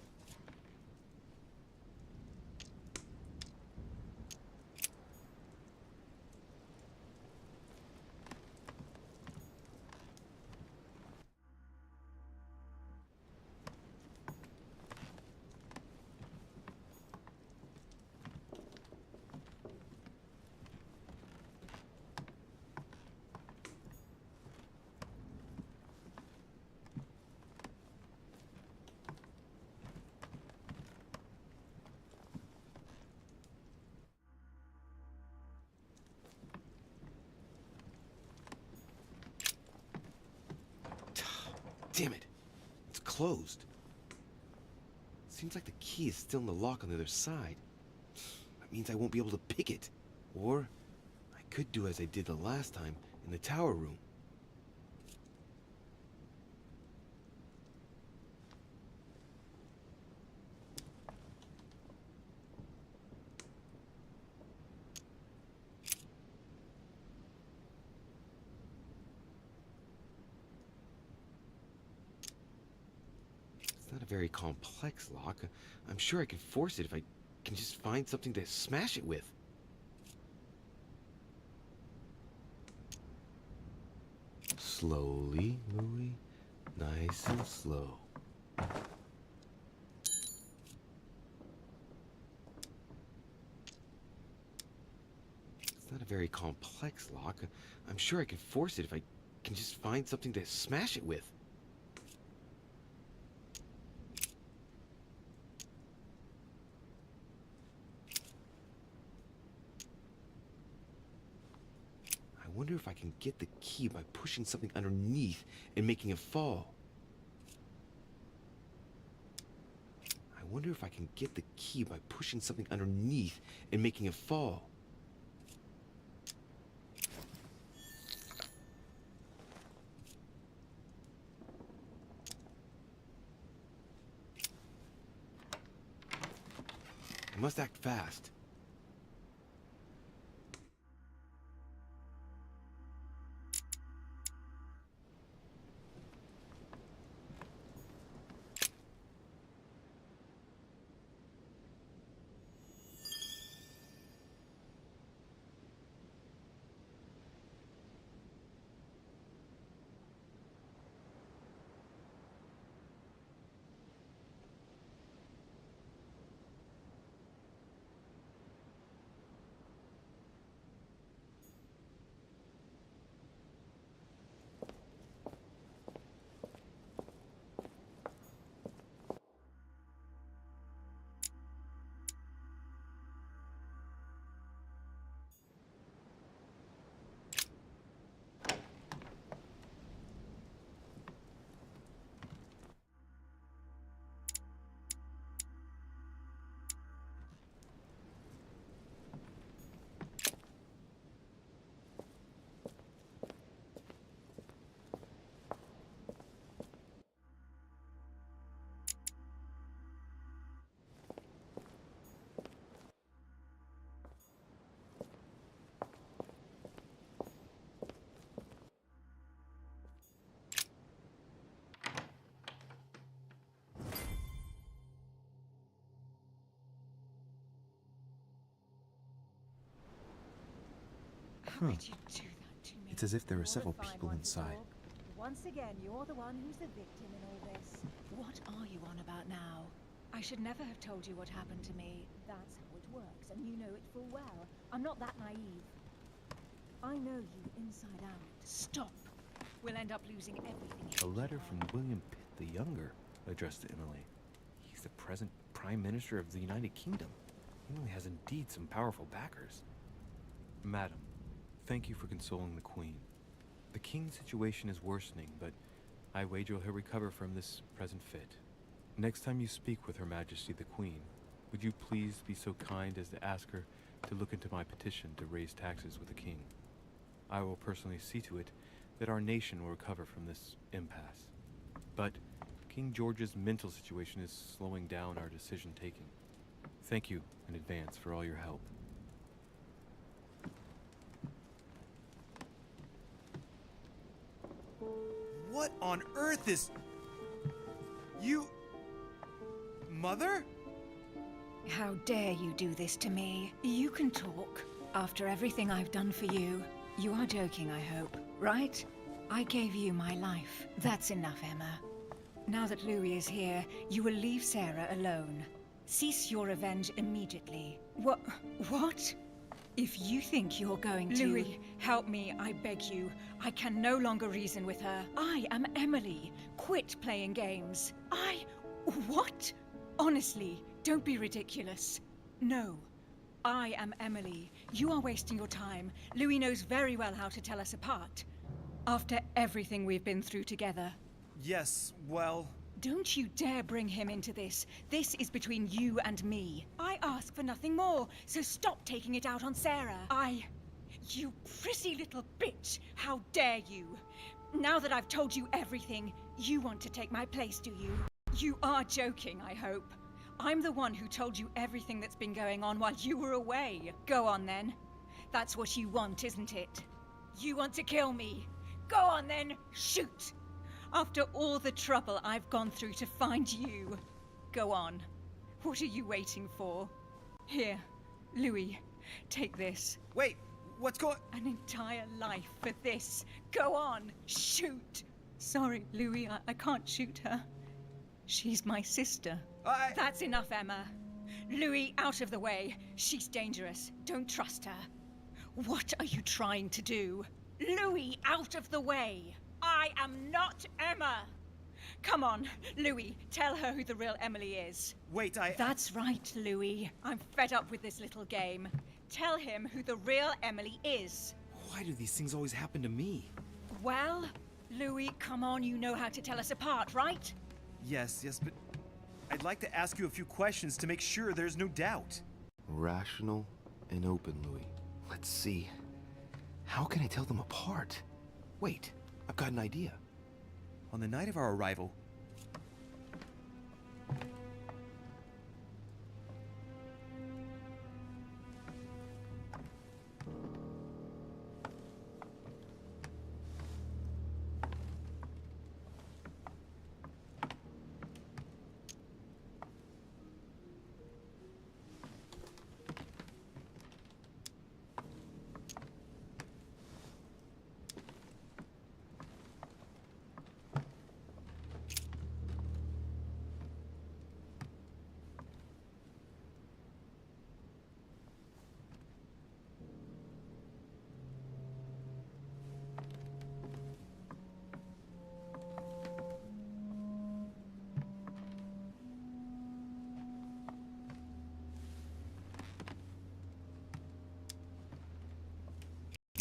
Damn it. It's closed. Seems like the key is still in the lock on the other side. That means I won't be able to pick it. Or I could do as I did the last time in the tower room. Not a very complex lock. I'm sure I can force it if I can just find something to smash it with. Slowly, Louis. Nice and slow. very complex lock. I'm sure I can force it if I can just find something to smash it with. I wonder if I can get the key by pushing something underneath and making it fall. I wonder if I can get the key by pushing something underneath and making it fall. I must act fast. How could you do that to me? It's as if there are several people inside. Once again, you're the one who's the victim in all this. What are you on about now? I should never have told you what happened to me. That's how it works, and you know it full well. I'm not that naive. I know you inside out. Stop. We'll end up losing everything. A letter from William Pitt the Younger, addressed to Emily. He's the present Prime Minister of the United Kingdom. Emily has indeed some powerful backers. Madam, thank you for consoling the Queen. The King's situation is worsening, but I wager he'll recover from this present fit. Next time you speak with Her Majesty the Queen, would you please be so kind as to ask her to look into my petition to raise taxes with the King? I will personally see to it that our nation will recover from this impasse. But King George's mental situation is slowing down our decision-taking. Thank you in advance for all your help. What on earth is... You... Mother? How dare you do this to me? You can talk. After everything I've done for you. You are joking, I hope, right? I gave you my life. That's enough, Emma. Now that Louis is here, you will leave Sarah alone. Cease your revenge immediately. What? If you think you're going to... Louis, help me, I beg you. I can no longer reason with her. I am Emily. Quit playing games. What? Honestly, don't be ridiculous. No. I am Emily. You are wasting your time. Louis knows very well how to tell us apart. After everything we've been through together. Yes, well... Don't you dare bring him into this. This is between you and me. I ask for nothing more, so stop taking it out on Sarah. You prissy little bitch! How dare you! Now that I've told you everything, you want to take my place, do you? You are joking, I hope. I'm the one who told you everything that's been going on while you were away. Go on then. That's what you want, isn't it? You want to kill me. Go on then, shoot! After all the trouble I've gone through to find you. Go on. What are you waiting for? Here, Louis, take this. Wait, what's going... An entire life for this. Go on, shoot! Sorry, Louis, I can't shoot her. She's my sister. That's enough, Emma. Louis, out of the way. She's dangerous. Don't trust her. What are you trying to do? Louis, out of the way! I am not Emma! Come on, Louis, tell her who the real Emily is. Wait, That's right, Louis. I'm fed up with this little game. Tell him who the real Emily is. Why do these things always happen to me? Well, Louis, come on, you know how to tell us apart, right? Yes, but I'd like to ask you a few questions to make sure there's no doubt. Rational and open, Louis. Let's see. How can I tell them apart? Wait, I've got an idea. On the night of our arrival,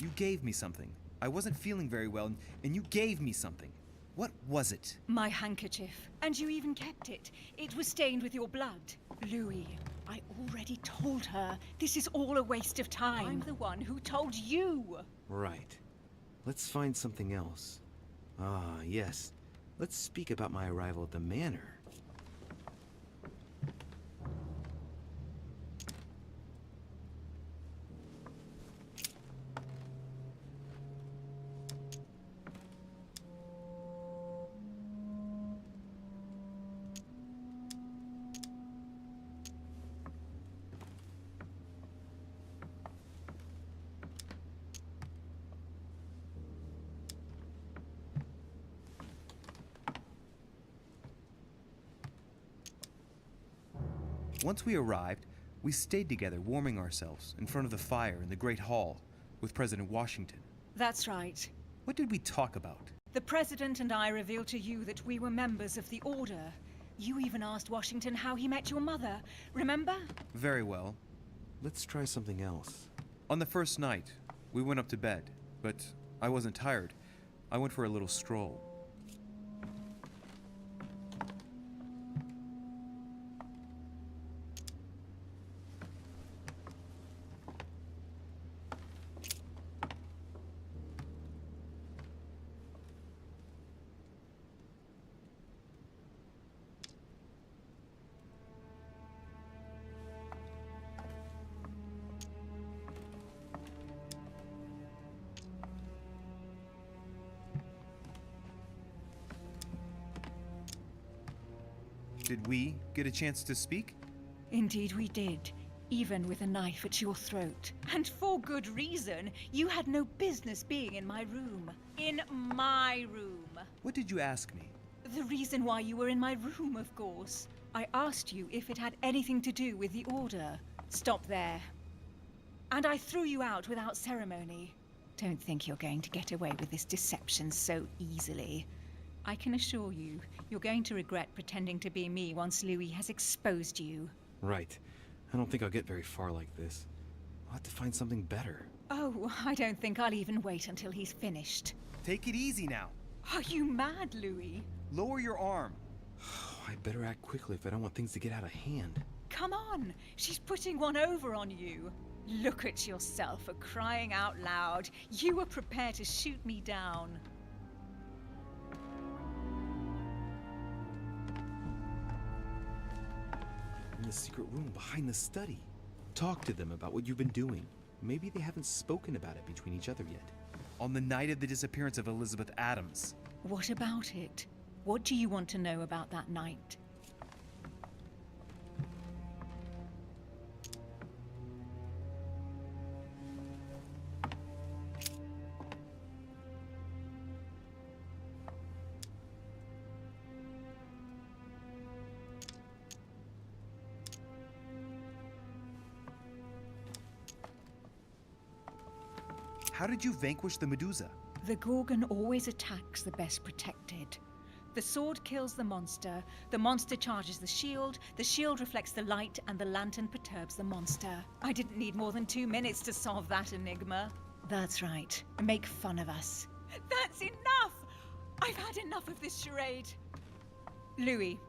you gave me something. I wasn't feeling very well, and you gave me something. What was it? My handkerchief. And you even kept it. It was stained with your blood. Louis, I already told her. This is all a waste of time. I'm the one who told you. Right. Let's find something else. Ah, yes. Let's speak about my arrival at the manor. Once we arrived, we stayed together warming ourselves in front of the fire in the Great Hall with President Washington. That's right. What did we talk about? The President and I revealed to you that we were members of the Order. You even asked Washington how he met your mother. Remember? Very well. Let's try something else. On the first night, we went up to bed, but I wasn't tired. I went for a little stroll. Did we get a chance to speak? Indeed we did. Even with a knife at your throat. And for good reason. You had no business being in my room. In my room. What did you ask me? The reason why you were in my room, of course. I asked you if it had anything to do with the Order. Stop there. And I threw you out without ceremony. Don't think you're going to get away with this deception so easily. I can assure you, you're going to regret pretending to be me once Louis has exposed you. Right. I don't think I'll get very far like this. I'll have to find something better. Oh, I don't think I'll even wait until he's finished. Take it easy now. Are you mad, Louis? Lower your arm. I better act quickly if I don't want things to get out of hand. Come on, she's putting one over on you. Look at yourself for crying out loud. You were prepared to shoot me down. In the secret room behind the study. Talk to them about what you've been doing. Maybe they haven't spoken about it between each other yet. On the night of the disappearance of Elizabeth Adams. What about it? What do you want to know about that night? How did you vanquish the Medusa? The Gorgon always attacks the best protected. The sword kills the monster charges the shield reflects the light, and the lantern perturbs the monster. I didn't need more than 2 minutes to solve that enigma. That's right. Make fun of us. That's enough! I've had enough of this charade. Louis,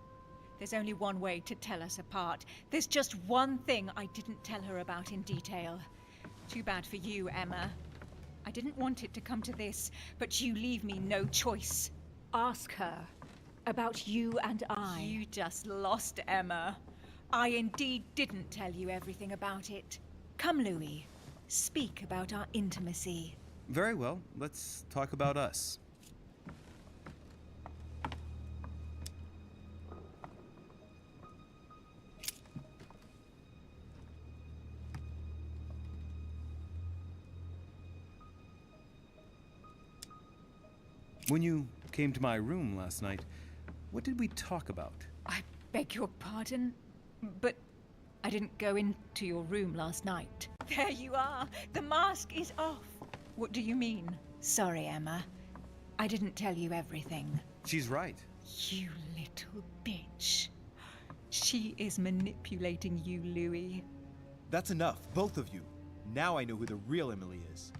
there's only one way to tell us apart. There's just one thing I didn't tell her about in detail. Too bad for you, Emma. I didn't want it to come to this, but you leave me no choice. Ask her about you and I. You just lost, Emma. I indeed didn't tell you everything about it. Come, Louis. Speak about our intimacy. Very well, let's talk about us. When you came to my room last night, what did we talk about? I beg your pardon, but I didn't go into your room last night. There you are. The mask is off. What do you mean? Sorry, Emma. I didn't tell you everything. She's right. You little bitch. She is manipulating you, Louis. That's enough, both of you. Now I know who the real Emily is.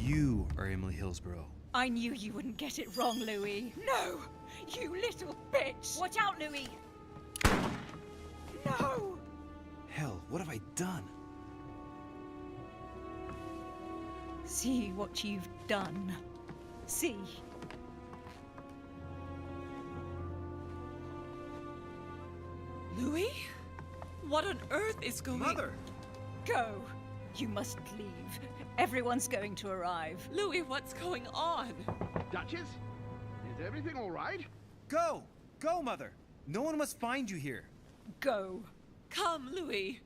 You are Emily Hillsborough. I knew you wouldn't get it wrong, Louis. No! You little bitch! Watch out, Louis! No! Hell, what have I done? See what you've done. See. Louis? What on earth is going... Mother! Go. You must leave. Everyone's going to arrive. Louis, what's going on? Duchess? Is everything all right? Go! Go, Mother! No one must find you here. Go. Come, Louis.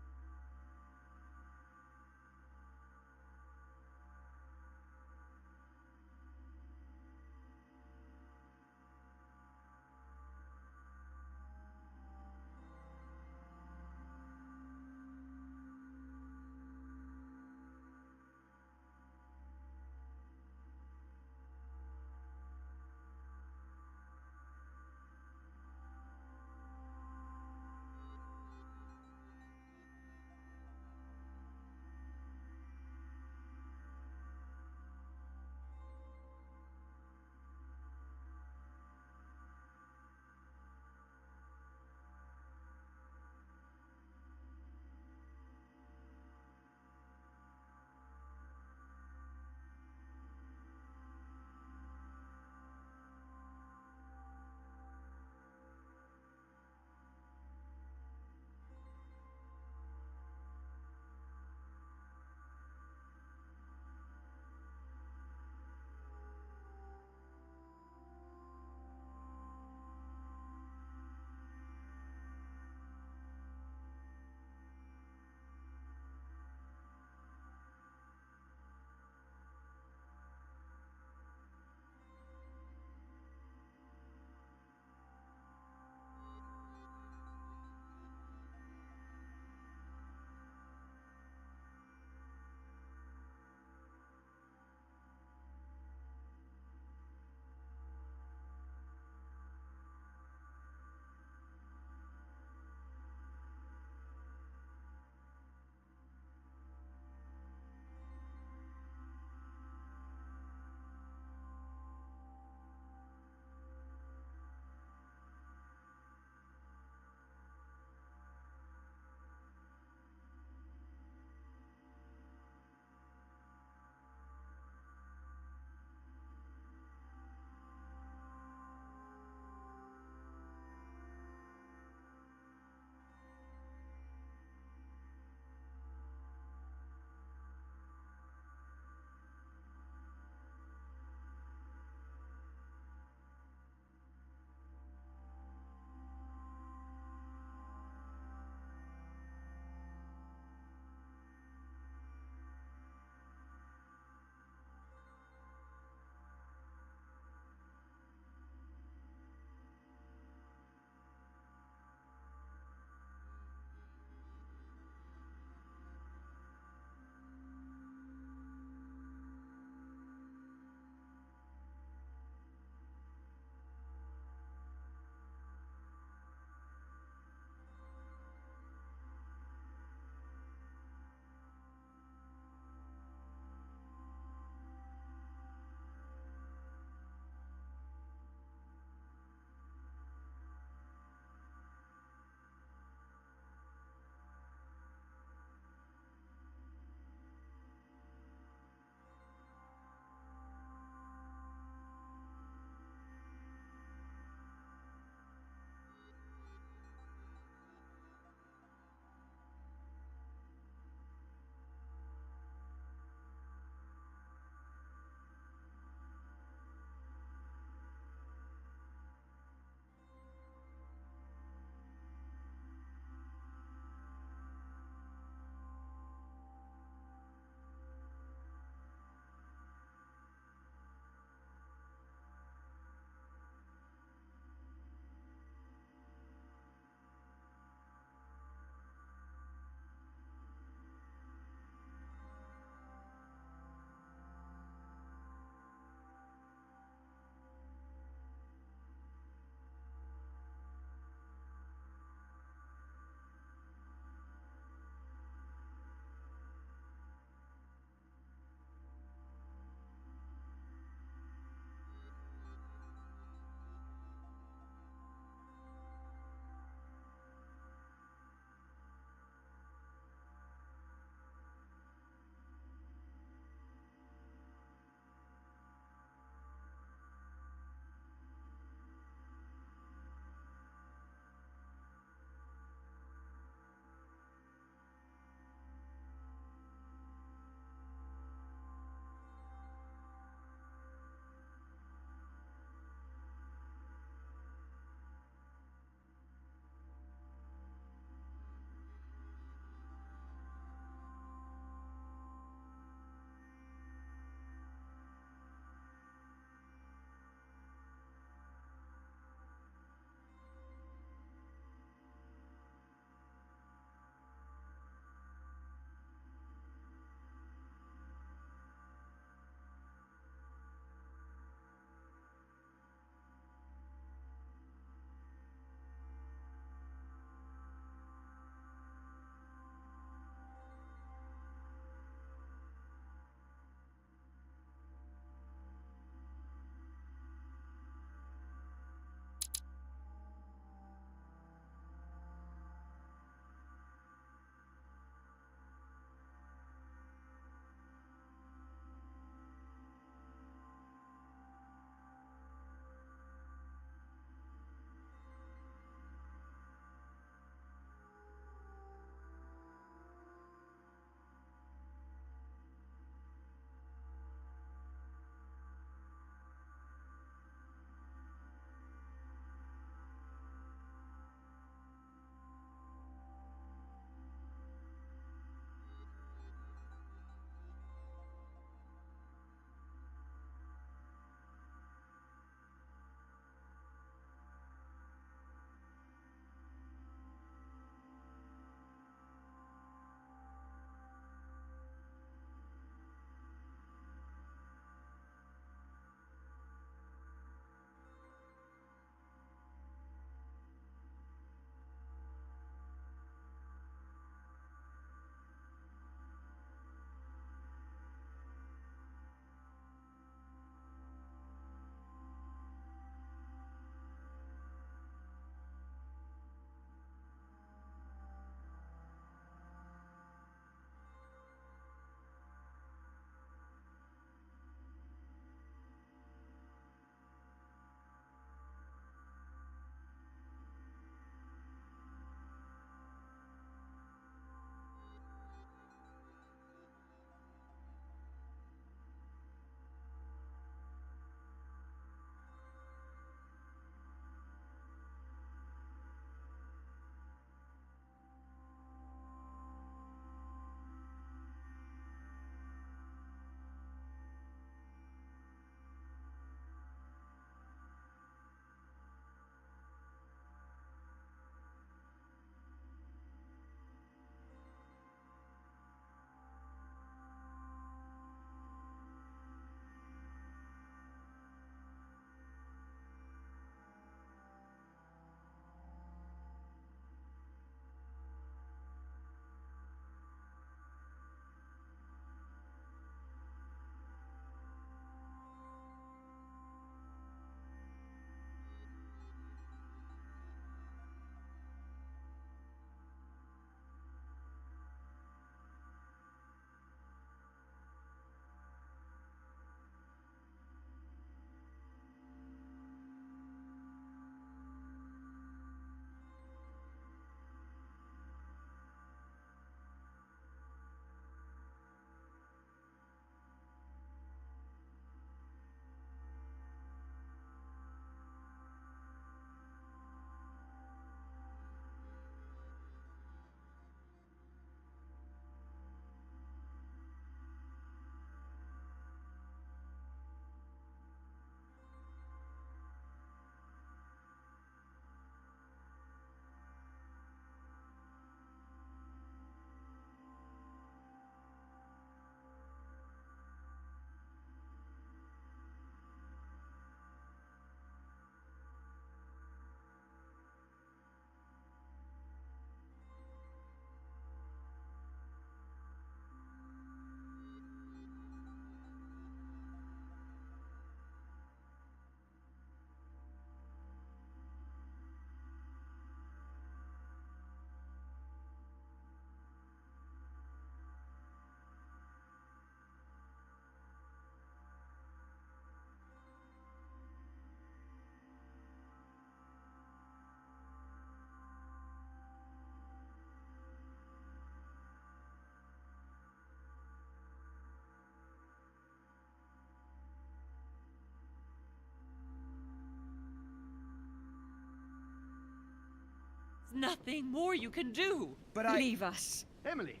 nothing more you can do. But I... Leave us. Emily,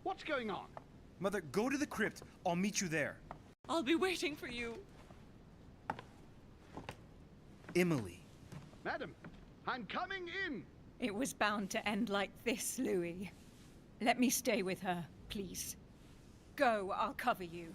what's going on? Mother, go to the crypt. I'll meet you there. I'll be waiting for you. Emily. Madam, I'm coming in. It was bound to end like this, Louis. Let me stay with her, please. Go, I'll cover you.